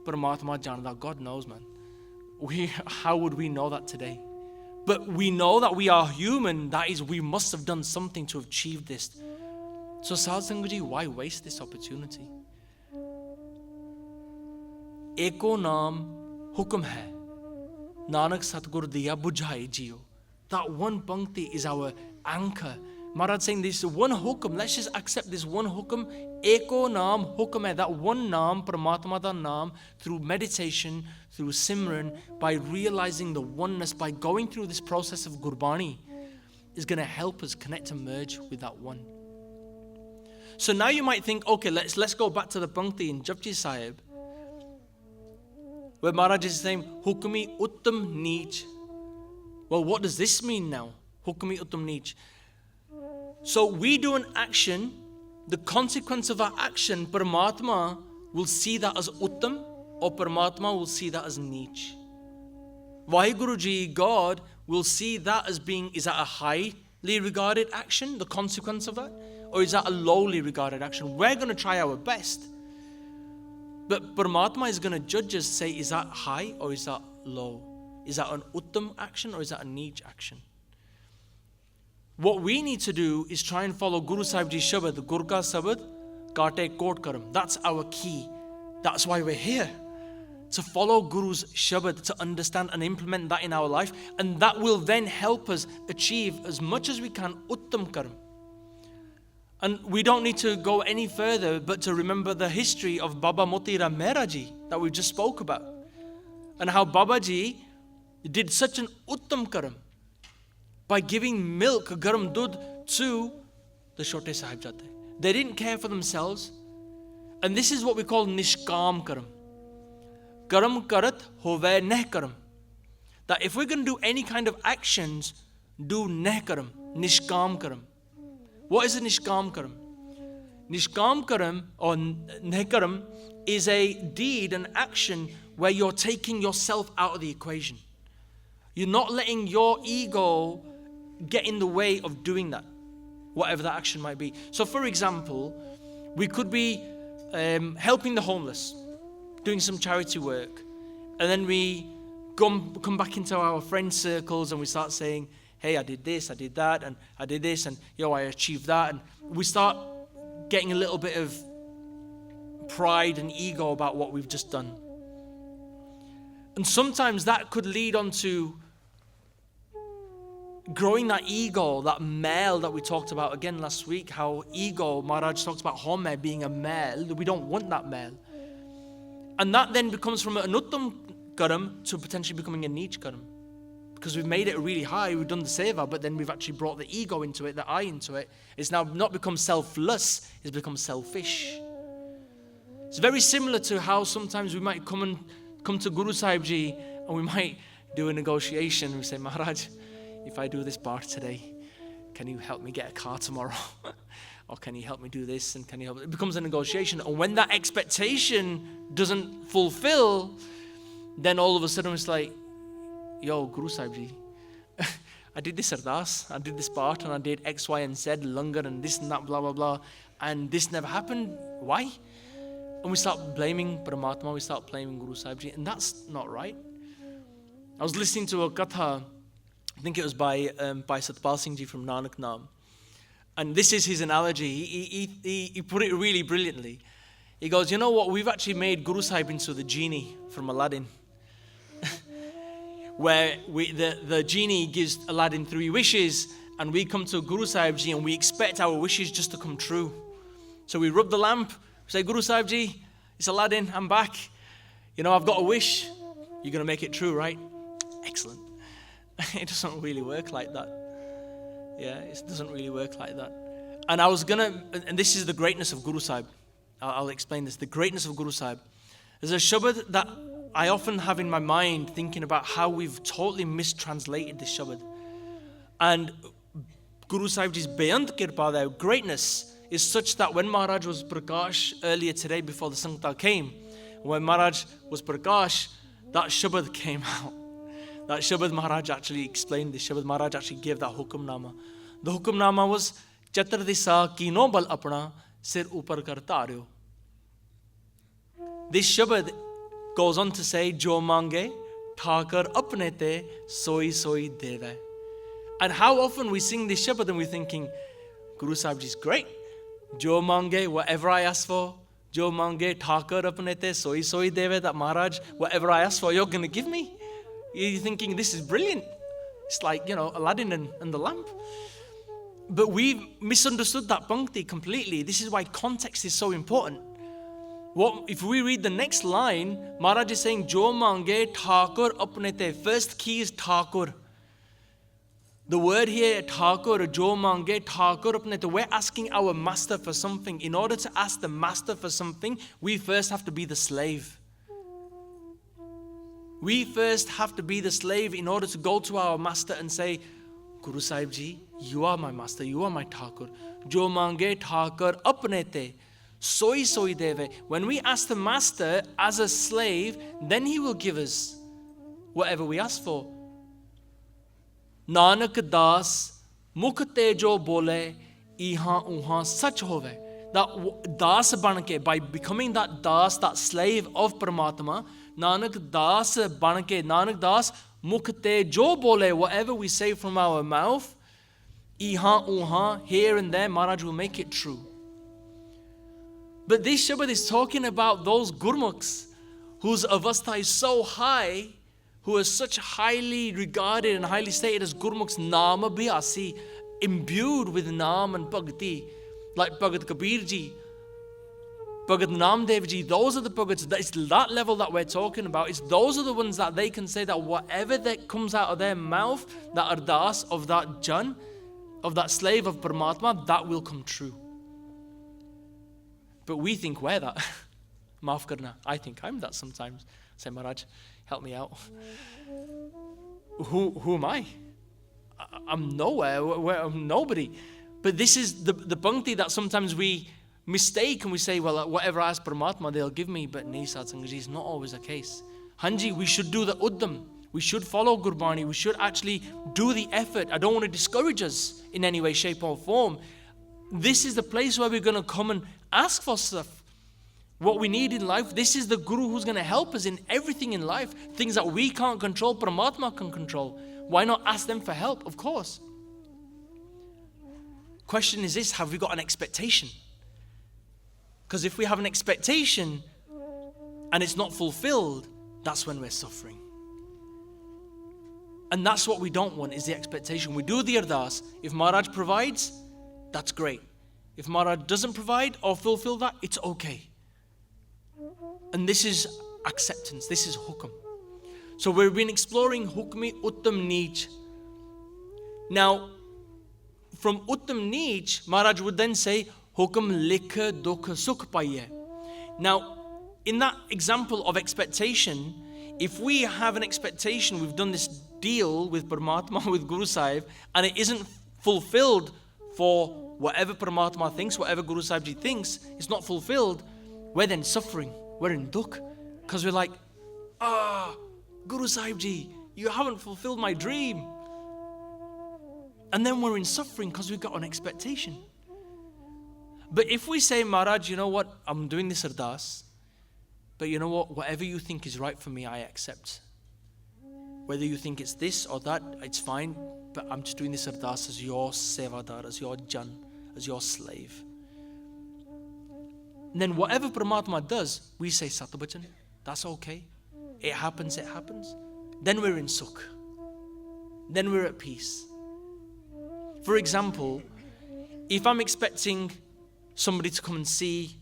Paramatma Janda, God knows, man. How would we know that today? But we know that we are human, that is, we must have done something to achieve this. So Sadh Sangaji, why waste this opportunity? Eko naam Hukam hai, Nanak Satgur diya bujhai jiyo. That one pankti is our anchor. Maharaj saying this one hukam, let's just accept this one hukam. Eko naam Hukamee, that one naam, Paramatma da naam, through meditation, through Simran, by realizing the oneness, by going through this process of Gurbani, is going to help us connect and merge with that one. So now you might think, okay, let's go back to the Pankti in Japji Sahib, where Maharaj is saying, Hukamee Utam Neech. Well, what does this mean now? Hukamee Utam Neech. So we do an action, the consequence of our action, Paramatma will see that as Uttam, or Paramatma will see that as Neech. Vaheguruji, God, will see that as being, is that a highly regarded action, the consequence of that? Or is that a lowly regarded action? We're going to try our best. But Paramatma is going to judge us, say, is that high or is that low? Is that an Uttam action or is that a Neech action? What we need to do is try and follow Guru Sahib Ji's Shabad, Gur ka Sabad, Kaate Kot Karam. That's our key. That's why we're here. To follow Guru's Shabad, to understand and implement that in our life. And that will then help us achieve as much as we can Uttam Karam. And we don't need to go any further but to remember the history of Baba Moti Ra Mehra Ji that we just spoke about. And how Babaji did such an Uttam Karam by giving milk, garam dudh, to the Chote Sahibzade. They didn't care for themselves. And this is what we call Nishkam Karam. Karam karat hove neh karam. That if we're going to do any kind of actions, do neh karam, Nishkam Karam. What is a Nishkam Karam? Nishkam Karam or neh karam is a deed, an action where you're taking yourself out of the equation. You're not letting your ego get in the way of doing that, whatever that action might be. So for example, we could be helping the homeless, doing some charity work, and then we come back into our friend circles and we start saying, hey, I did this, I did that, and I did this, and I achieved that. And we start getting a little bit of pride and ego about what we've just done. And sometimes that could lead on to growing that ego, that male that we talked about again last week, how ego, Maharaj talks about Home being a male. We don't want that male. And that then becomes from an Uttam Karam to potentially becoming a Neech Karam. Because we've made it really high, we've done the seva, but then we've actually brought the ego into it, the I into it. It's now not become selfless, it's become selfish. It's very similar to how sometimes we might come to Guru Sahib Ji and we might do a negotiation. We say, Maharaj, if I do this bar today, can you help me get a car tomorrow? Or can you help me do this? And can you help? It becomes a negotiation. And when that expectation doesn't fulfill, then all of a sudden it's like, yo, Guru Sahib Ji, I did this ardas, I did this part, and I did X, Y, and Z, langar, and this and that, blah, blah, blah, and this never happened. Why? And we start blaming Paramatma, we start blaming Guru Sahib Ji, and that's not right. I was listening to a Katha, I think it was by Satpal Singh Ji from Nanak Naam. And this is his analogy. He put it really brilliantly. He goes, you know what, we've actually made Guru Sahib into the genie from Aladdin. Where the genie gives Aladdin 3 wishes, and we come to Guru Sahib Ji and we expect our wishes just to come true. So we rub the lamp, we say, Guru Sahib Ji, it's Aladdin, I'm back. I've got a wish. You're going to make it true, right? Excellent. It doesn't really work like that. Yeah, it doesn't really work like that. And and this is the greatness of Guru Sahib. I'll explain this. The greatness of Guru Sahib. There's a Shabad that I often have in my mind thinking about how we've totally mistranslated this Shabad. And Guru Sahib Ji's Beyant Kirpa, their greatness, is such that when Maharaj was Prakash earlier today before the Sankta came, when Maharaj was Prakash, that Shabad came out. That Shabad Maharaj actually explained this. Shabad Maharaj actually gave that Hukamnama. The Hukamnama was Chatar Disa Kino Bal Apna Sir Upar Kar Taryo. This Shabad goes on to say, Jo Mange Thakar Apne Te Soi Soi Deve. And how often we sing this Shabad and we're thinking, Guru Sahib Ji is great. Jo Mange, whatever I ask for, Jo Mange Thakar Apne Te Soi Soi Deve, that Maharaj, whatever I ask for, you're going to give me. You're thinking, this is brilliant. It's like, Aladdin and the lamp. But we've misunderstood that pankti completely. This is why context is so important. If we read the next line, Maharaj is saying, Jo mange Thakur apne te. First key is Thakur. The word here, Thakur, Jo mange Thakur apne te. We're asking our master for something. In order to ask the master for something, we first have to be the slave. We first have to be the slave in order to go to our master and say, Guru Sahib Ji, you are my master, you are my Thakur. Jo mange Thakur apne te. Soi soi deve. When we ask the master as a slave, then he will give us whatever we ask for. Nanak das mukh te jo bole ihan uhan sach hove. That das banke, by becoming that das, that slave of Paramatma, Nanak das banke, Nanak das mukh te jo bole, whatever we say from our mouth, ihan uhan, here and there, Maharaj will make it true. But this Shabad is talking about those Gurmukhs whose avastha is so high, who are such highly regarded and highly stated as Gurmukhs, Nama Bhyasi, imbued with Naam and Bhakti, like Bhagat Kabir Ji, Bhagat Nanak Dev Ji. Those are the Bhagats. It's that level that we're talking about. It's those are the ones that they can say that whatever that comes out of their mouth, that ardas of that Jan, of that slave of Paramatma, that will come true. But we think we're that. Maaf karna. I think I'm that sometimes. Say, Maharaj, help me out. Who am I? I'm nowhere. I'm nobody. But this is the pankti that sometimes we mistake and we say, well, whatever I ask Paramatma, they'll give me. But nahi, Sad Sangat is not always the case. Hanji, we should do the Utam. We should follow Gurbani. We should actually do the effort. I don't want to discourage us in any way, shape or form. This is the place where we're going to come and ask for stuff. What we need in life. This is the Guru who's going to help us in everything in life. Things that we can't control, Paramatma can control. Why not ask them for help? Of course. Question is this, have we got an expectation? Because if we have an expectation and it's not fulfilled, that's when we're suffering. And that's what we don't want, is the expectation. We do the ardas. If Maharaj provides, that's great. If Maharaj doesn't provide or fulfill that, it's okay. And this is acceptance. This is Hukam. So we've been exploring Hukamee, Utam, Neech. Now, from Utam, Neech, Maharaj would then say, Hukam, Likh, Dukh, Sukh, Paie'eeh. Now, in that example of expectation, if we have an expectation, we've done this deal with Paramatma, with Guru Sahib, and it isn't fulfilled for whatever Paramatma thinks, whatever Guru Sahib Ji thinks, it's not fulfilled, we're then suffering. We're in dukh. Because we're like, Guru Sahib Ji, you haven't fulfilled my dream. And then we're in suffering because we've got an expectation. But if we say, Maharaj, you know what, I'm doing this ardas, but you know what, whatever you think is right for me, I accept. Whether you think it's this or that, it's fine, but I'm just doing this ardas as your sevadar, as your jan, as your slave. And then whatever Paramatma does, we say Satabachan, that's okay. It happens, it happens. Then we're in sukh. Then we're at peace. For example, if I'm expecting somebody to come and see,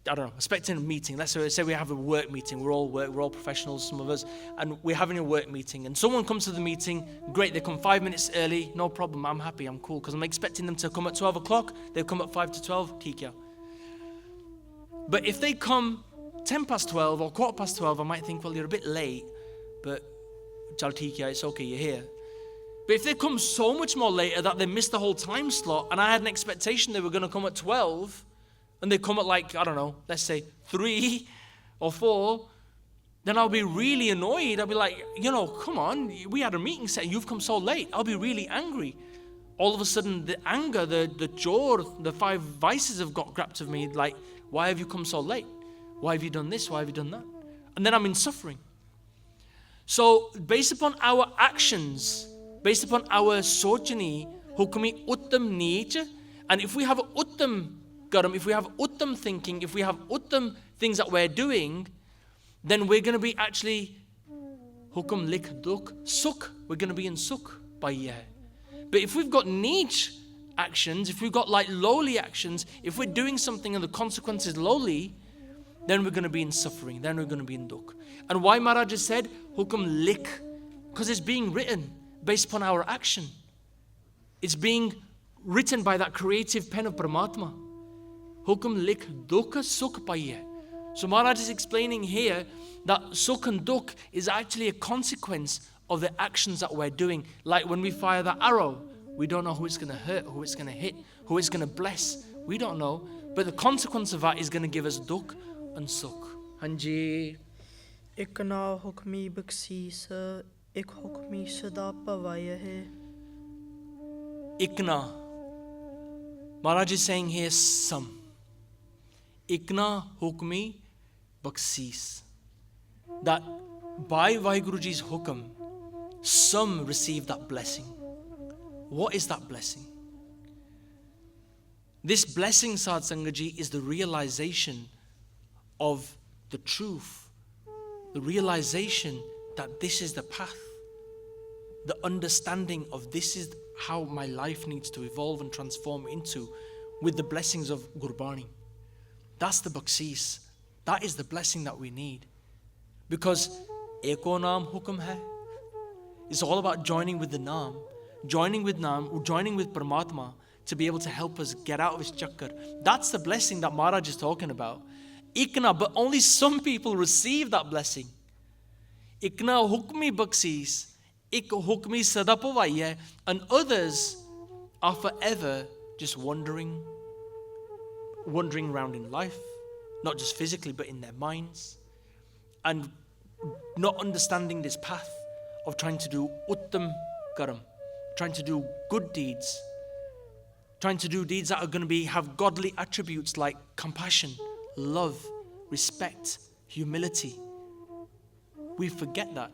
I don't know, expecting a meeting. Let's say we have a work meeting. We're all professionals, some of us, and we're having a work meeting. And someone comes to the meeting, great, they come 5 minutes early, no problem, I'm happy, I'm cool. Because I'm expecting them to come at 12 o'clock, they'll come at 5 to 12, Tikya. But if they come 10 past 12 or quarter past 12, I might think, well, you're a bit late, but chal Tikya, it's okay, you're here. But if they come so much more later that they missed the whole time slot, and I had an expectation they were going to come at 12, and they come at like, I don't know, let's say 3 or 4, then I'll be really annoyed. I'll be like, you know, come on, we had a meeting set, you've come so late. I'll be really angry. All of a sudden, the anger, the jor, the 5 vices have got grabbed of me, like, why have you come so late? Why have you done this? Why have you done that? And then I'm in suffering. So, based upon our actions, based upon our sochani, Hukamee, Utam, Neech, and if we have Utam Garam, if we have Utam thinking, if we have Utam things that we're doing, then we're going to be actually Hukam, Likh, Dukh, Sukh. We're going to be in Sukh, Paie'eeh. But if we've got Neech actions, if we've got like lowly actions, if we're doing something and the consequence is lowly, then we're going to be in suffering, then we're going to be in dukh. And why Maharaj has said, Hukam Likh? Because it's being written based upon our action. It's being written by that creative pen of Paramatma. Hukam Likh Dukha Sukh Paie'eeh. So Maharaj is explaining here that Sukh and Dukh is actually a consequence of the actions that we're doing. Like when we fire that arrow, we don't know who it's going to hurt, who it's going to hit, who it's going to bless. We don't know. But the consequence of that is going to give us Dukh and Sukh. Hanji. ਇੱਕ ਨਾ ਹੁਕਮੀ ਬਖਸ਼ੀਸ ਇੱਕ ਹੁਕਮੀ ਸਦਾ ਭਵਾਈਐ Ikna. Maharaj is saying here some. Ikna hukmi baksis. That by Vaheguruji's hukam, some receive that blessing. What is that blessing? This blessing, Sadh Sangaji, is the realization of the truth. The realization that this is the path. The understanding of this is how my life needs to evolve and transform into with the blessings of Gurbani. That's the baksis. That is the blessing that we need. Because Eko Naam Hukam hai. It's all about joining with the Naam, joining with Paramatma to be able to help us get out of this chakkar. That's the blessing that Maharaj is talking about. Ikna, but only some people receive that blessing. Ikna hukmi baksis. Ik hukmi sada pavai'eeh, and others are forever just wandering around in life, not just physically but in their minds, and not understanding this path of trying to do Utam karam, trying to do good deeds, trying to do deeds that are going to have godly attributes like compassion, love, respect, humility. We forget that.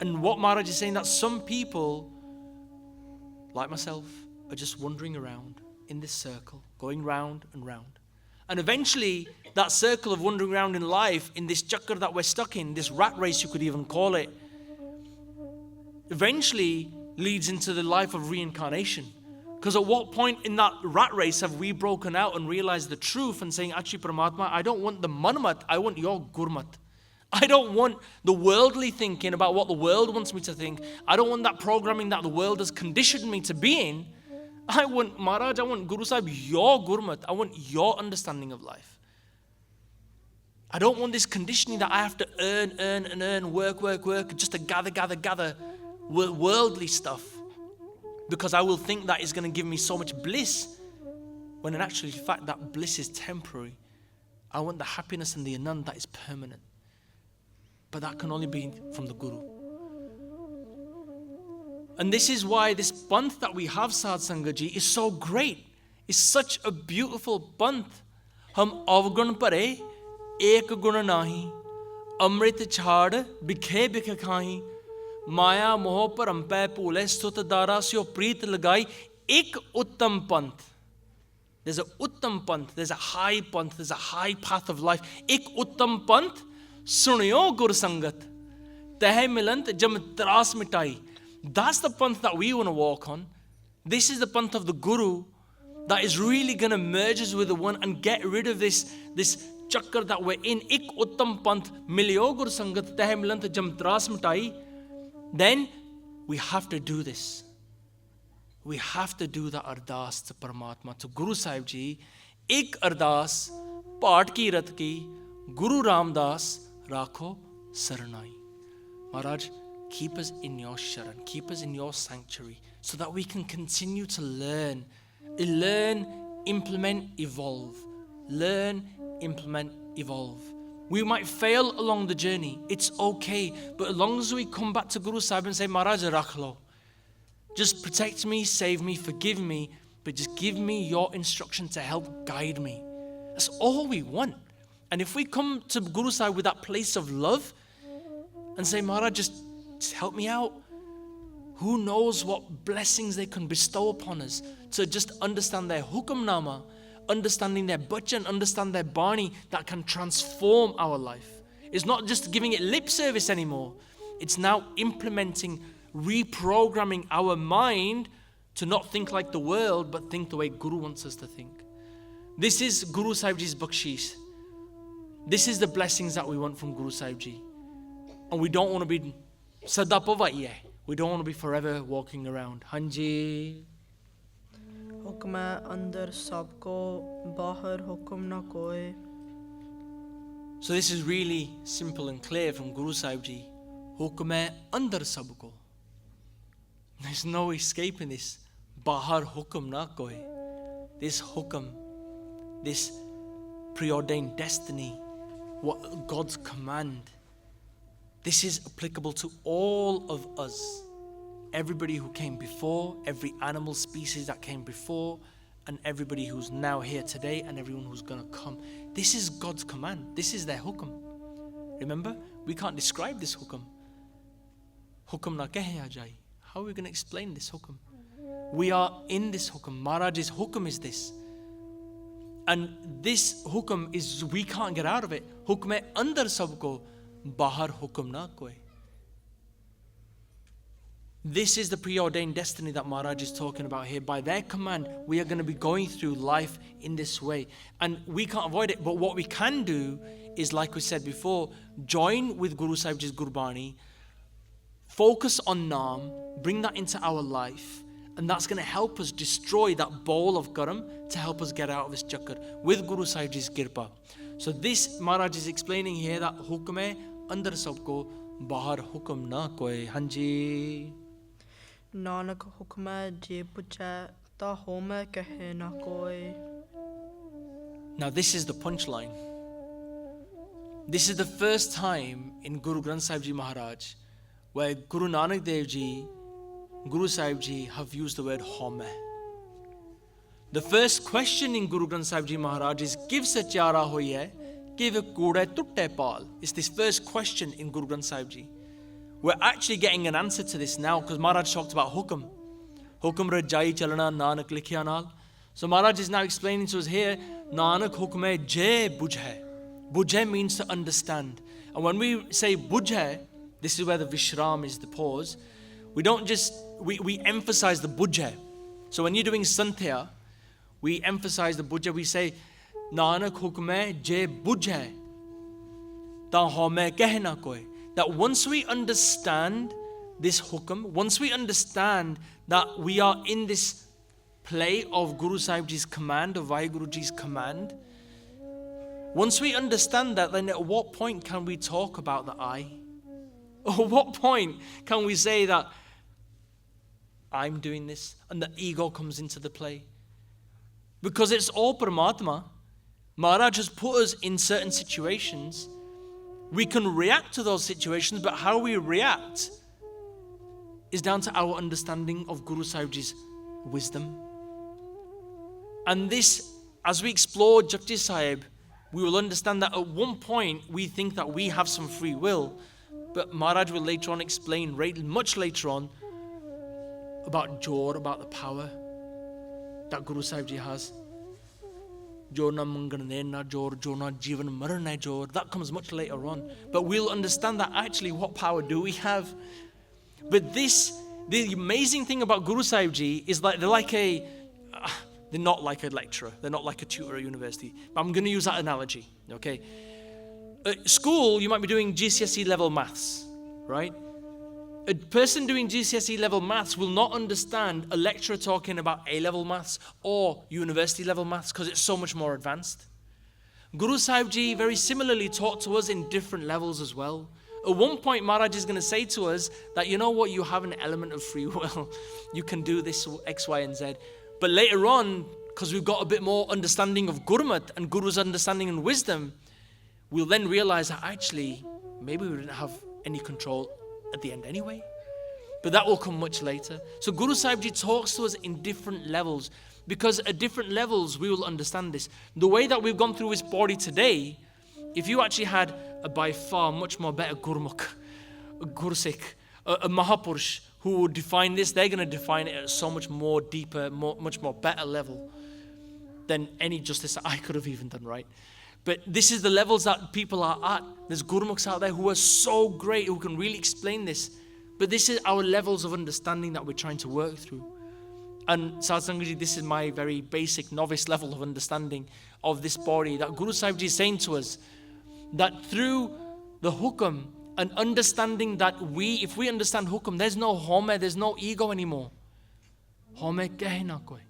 And what Maharaj is saying, that some people, like myself, are just wandering around in this circle, going round and round. And eventually, that circle of wandering around in life, in this chakkar that we're stuck in, this rat race you could even call it, eventually leads into the life of reincarnation. Because at what point in that rat race have we broken out and realized the truth and saying, actually, Paramatma, I don't want the manmat, I want your gurmat. I don't want the worldly thinking about what the world wants me to think. I don't want that programming that the world has conditioned me to be in. I want, Maharaj, I want Guru Sahib, your gurmat. I want your understanding of life. I don't want this conditioning that I have to earn, work, just to gather worldly stuff. Because I will think that is going to give me so much bliss, when in actual fact that bliss is temporary. I want the happiness and the anand that is permanent. But that can only be from the Guru. And this is why this panth that we have, Sadh Sangaji, is so great. It's such a beautiful panth. Hum avgun pare, ek gun nahi, amrit chhad, bikhe bikhe khahi, maya moh parampe pule, sut dara syo preet lagai, ek uttam panth. There's a uttam panth, there's a high panth, there's a high path of life. Ek uttam panth, sunyo gur sangat, tehe milant jam tras mitai. That's the panth that we want to walk on. This is the panth of the Guru that is really going to merge us with the One and get rid of this chakkar that we're in. Ik uttam panth milyo gur sangat tehe milant jam tras mitai. Then we have to do this. We have to do the ardas to Paramatma, to Guru Sahib Ji. Ik ardas, paat ki rat ki, Guru Ramdas, rakho saranai. Maharaj, keep us in your sharan, keep us in your sanctuary, so that we can continue to learn, implement, evolve. Learn, implement, evolve. We might fail along the journey, it's okay, but as long as we come back to Guru Sahib and say, Maharaj, rakhlo, just protect me, save me, forgive me, but just give me your instruction to help guide me. That's all we want. And if we come to Guru Sahib with that place of love and say, Maharaj, just help me out, who knows what blessings they can bestow upon us to just understand their Hukamnama, understanding their bachan, understand their Bani, that can transform our life. It's not just giving it lip service anymore. It's now implementing, reprogramming our mind to not think like the world, but think the way Guru wants us to think. This is Guru Sahib Ji's bakshish. This is the blessings that we want from Guru Sahib Ji. And we don't want to be sada Bhavaie'eeh. We don't want to be forever walking around. Hanji. Hukamee andar sabko, bahar hukum na koi. So this is really simple and clear from Guru Sahib Ji. Hukamee andar sabko. There's no escaping this. Bahar hukum na koi. This hukam, this preordained destiny, what God's command. This is applicable to all of us. Everybody who came before, every animal species that came before, and everybody who's now here today, and everyone who's going to come. This is God's command. This is their hukam. Remember, we can't describe this hukam. Hukam na Kahiaa Jaiee. How are we going to explain this hukam? We are in this hukam. Maharaj's hukam is this. And this hukam is, we can't get out of it. Hukamee andar sabko, bahar hukum na koi. This is the preordained destiny that Maharaj is talking about here. By their command, we are going to be going through life in this way. And we can't avoid it. But what we can do is, like we said before, join with Guru Sahib Ji's Gurbani, focus on Naam, bring that into our life. And that's going to help us destroy that bowl of garam to help us get out of this chakkar with Guru Sahib Ji's kirpa. So this Maharaj is explaining here that Hukamee andar sabko, bahar hukum na koi. Hanji. Nanak hukamee je puchhe, ta home kahe na koi. Now this is the punchline. This is the first time in Guru Granth Sahib Ji Maharaj where Guru Nanak Dev Ji, Guru Sahib Ji have used the word home. The first question in Guru Granth Sahib Ji Maharaj is, Kiv satyara hoi hai, kiv koode tutte paal. It's this first question in Guru Granth Sahib Ji. We're actually getting an answer to this now because Maharaj talked about hukam. Hukam Jaiee chalana Nanak likhya naal. So Maharaj is now explaining to us here, Nanak hukamee Jeea bujhe. Bujhe means to understand. And when we say bujhe, this is where the vishram is, the pause. We don't just, we emphasize the bujhe. So when you're doing santya, we emphasize the bujhe. We say, Nanak hukamee Jeea bujhe, ta home kehna koi. That once we understand this hukam, once we understand that we are in this play of Guru Sahib Ji's command, of Vaheguru Ji's command, once we understand that, then at what point can we talk about the I? At what point can we say that I'm doing this and the ego comes into the play? Because it's all Paramatma. Maharaj has put us in certain situations. We can react to those situations, but how we react is down to our understanding of Guru Sahib Ji's wisdom. And this, as we explore Japji Sahib, we will understand that at one point we think that we have some free will, but Maharaj will later on explain, much later on, about Jor, about the power that Guru Sahib Ji has. Jor na mangan na jor, jor na jivan maran na jor. That comes much later on. But we'll understand that actually what power do we have? But the amazing thing about Guru Sahib Ji is like they're not like a lecturer. They're not like a tutor at university. But I'm going to use that analogy, okay? At school, you might be doing GCSE level maths, right? A person doing GCSE level maths will not understand a lecturer talking about A-level maths or university level maths because it's so much more advanced. Guru Sahib Ji very similarly taught to us in different levels as well. At one point, Maharaj is going to say to us that, you know what, you have an element of free will. You can do this X, Y, and Z. But later on, because we've got a bit more understanding of Gurmat and Guru's understanding and wisdom, we'll then realize that actually, maybe we didn't have any control at the end anyway. But that will come much later. So Guru Sahib Ji talks to us in different levels, because at different levels we will understand this. The way that we've gone through his body today, if you actually had a by far much more better Gurmukh, a Gursik, a Mahapurush who would define this, they're going to define it at so much more deeper, much more better level than any justice that I could have even done, right? But this is the levels that people are at. There's Gurmukhs out there who are so great, who can really explain this. But this is our levels of understanding that we're trying to work through. And Sad Sangat Ji, this is my very basic novice level of understanding of this Pauri, that Guru Sahib Ji is saying to us that through the Hukam and understanding that if we understand Hukam, there's no home, there's no ego anymore. Home kahe na koi.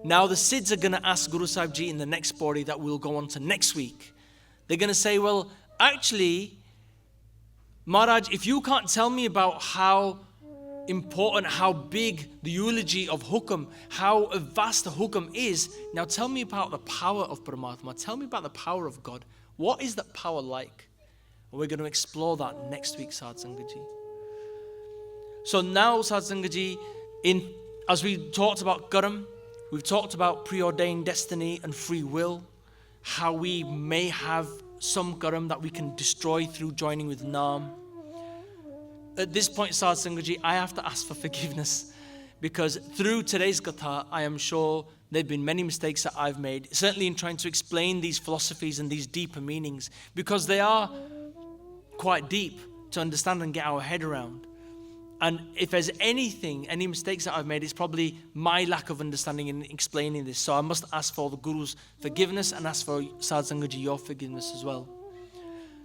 Now the Sids are going to ask Guru Sahib Ji in the next Pauri that we'll go on to next week. They're going to say, well, actually, Maharaj, if you can't tell me about how important, how big the eulogy of Hukam, how vast the Hukam is, now tell me about the power of Paramatma. Tell me about the power of God. What is that power like? And we're going to explore that next week, Sad Sangat Ji. So now, Sad Sangat Ji, as we talked about Karam, we've talked about preordained destiny and free will, how we may have some Karam that we can destroy through joining with Naam. At this point, Sad Sangat Ji, I have to ask for forgiveness, because through today's Katha, I am sure there have been many mistakes that I've made, certainly in trying to explain these philosophies and these deeper meanings, because they are quite deep to understand and get our head around. And if there's any mistakes that I've made, it's probably my lack of understanding in explaining this. So I must ask for the Guru's forgiveness and ask for Sad Sangat Ji, your forgiveness as well.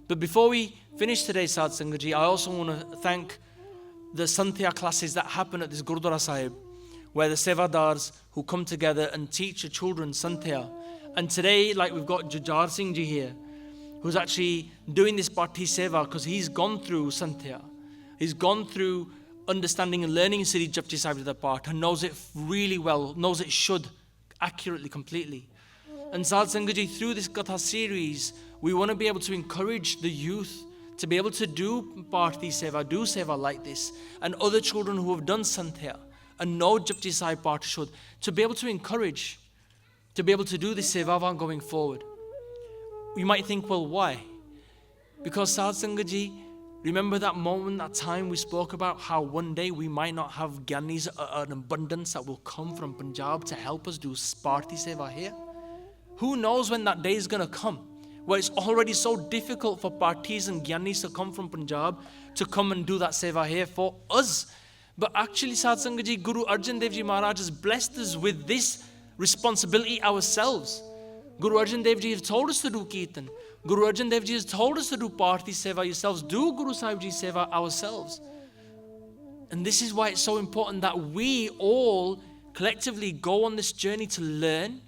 But before we finish today's Sad Sangat Ji, I also want to thank the Santhya classes that happen at this Gurudwara Sahib, where the Sevadars who come together and teach the children Santhya. And today, like we've got Jujhar Singh Ji here, who's actually doing this Bhati Seva because he's gone through Santhya. He's gone through understanding and learning Sri Japji Sahib the part and knows it really well, knows it should accurately, completely. And Sad Sangat Ji, through this Katha series, we want to be able to encourage the youth to be able to do Bhati Seva, do Seva like this, and other children who have done Santhya and know Japji Sahib Part should, to be able to encourage, to be able to do this Sevavan going forward. You might think, well, why? Because Sad Sangat Ji, remember that moment, that time we spoke about how one day we might not have Gyanis, an abundance that will come from Punjab to help us do Bhati Seva here? Who knows when that day is going to come, where it's already so difficult for Bhatis and Gyanis to come from Punjab to come and do that Seva here for us. But actually, Sad Sangat Ji, Guru Arjan Dev Ji Maharaj has blessed us with this responsibility ourselves. Guru Arjan Dev Ji has told us to do Kirtan. Guru Arjan Dev Ji has told us to do Bhati Seva yourselves. Do Guru Sahib Ji Seva ourselves. And this is why it's so important that we all collectively go on this journey to learn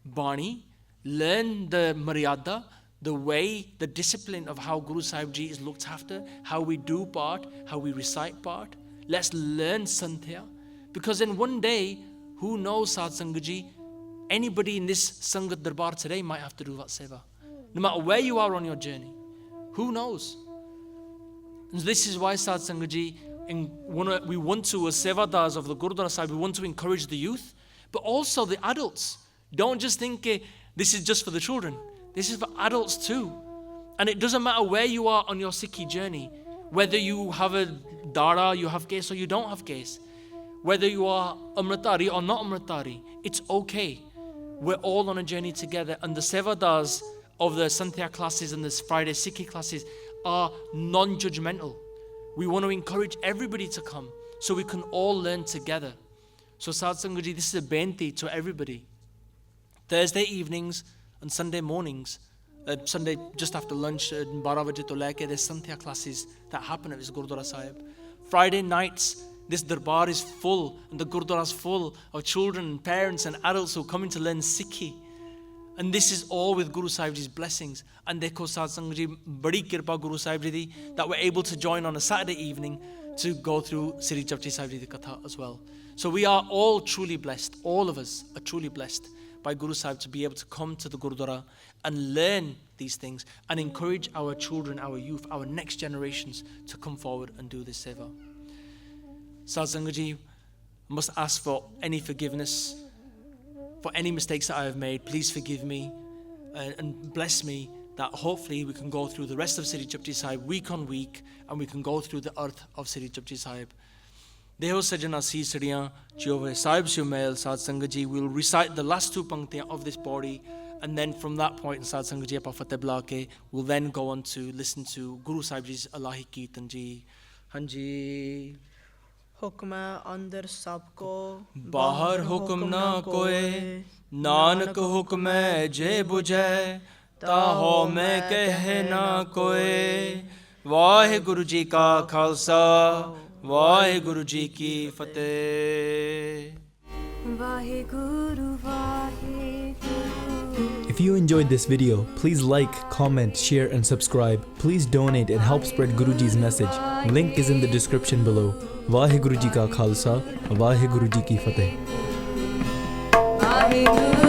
Bani, learn the Maryada, the way, the discipline of how Guru Sahib Ji is looked after, how we do Bhat, how we recite Bhat. Let's learn Santhya. Because then one day, who knows, Sad Sangat Ji, anybody in this Sangat Darbar today might have to do that Seva. No matter where you are on your journey. Who knows? And this is why, Sad Sangat Ji, we want to, as Sevadars of the Gurudwara Sahib, we want to encourage the youth, but also the adults. Don't just think this is just for the children. This is for adults too. And it doesn't matter where you are on your Sikhi journey, whether you have a Dara, you have case, or you don't have case, whether you are Amritari or not Amritari, it's okay. We're all on a journey together, and the Sevadars of the Santhya classes and the Friday Sikhi classes are non-judgmental. We want to encourage everybody to come so we can all learn together. So Sad Sangat Ji, this is a benti to everybody. Thursday evenings and Sunday mornings, Sunday just after lunch, 12 baje to leke, there's Santhya classes that happen at this Gurudwara Sahib. Friday nights, this darbar is full, and the Gurudwara is full of children, parents and adults who are coming to learn Sikhi. And this is all with Guru Sahib Ji's blessings. And dekho Sad Sangat Ji, badi kirpa Guru Sahib Ji di, that we're able to join on a Saturday evening to go through Sri Japji Sahib Ji the Katha as well. So we are all truly blessed, all of us are truly blessed by Guru Sahib to be able to come to the Gurudwara and learn these things and encourage our children, our youth, our next generations to come forward and do this Seva. Sad Sangat Ji, I must ask for any forgiveness for any mistakes that I have made. Please forgive me and bless me, that hopefully we can go through the rest of Sri Japji Sahib week on week, and we can go through the earth of Sri Japji Sahib. Deho Sajana Sisadiyan Jove Sahib Shumail Sad Sangat Ji will recite the last two panktiyan of this Pauri, and then from that point, Sad Sangat Ji apa Fateh Bula ke, we'll then go on to listen to Guru Sahib Ji's Allahi Kirtan Ji. Hanji. ਹੁਕਮੈ ਅੰਦਰ ਸਭ ਕੋ ਬਾਹਰ ਹੁਕਮ ਨਾ ਕੋਏ, ਨਾਨਕ ਹੁਕਮੈ ਜੇ ਬੁਝੈ, ਤਾਹੋ ਮੈਂ ਕਹਿ ਨਾ ਕੋਏ। ਵਾਹਿਗੁਰੂ ਜੀ ਕਾ ਖਾਲਸਾ, ਵਾਹਿਗੁਰੂ ਜੀ ਕੀ ਫਤਿਹ। Waheguru Waheguru. If you enjoyed this video, please like, comment, share and subscribe. Please donate and help spread Guruji's message. Link is in the description below. Vaheguru Ji Ka Khalsa, Vaheguru Ji Ki Fateh. Waheguru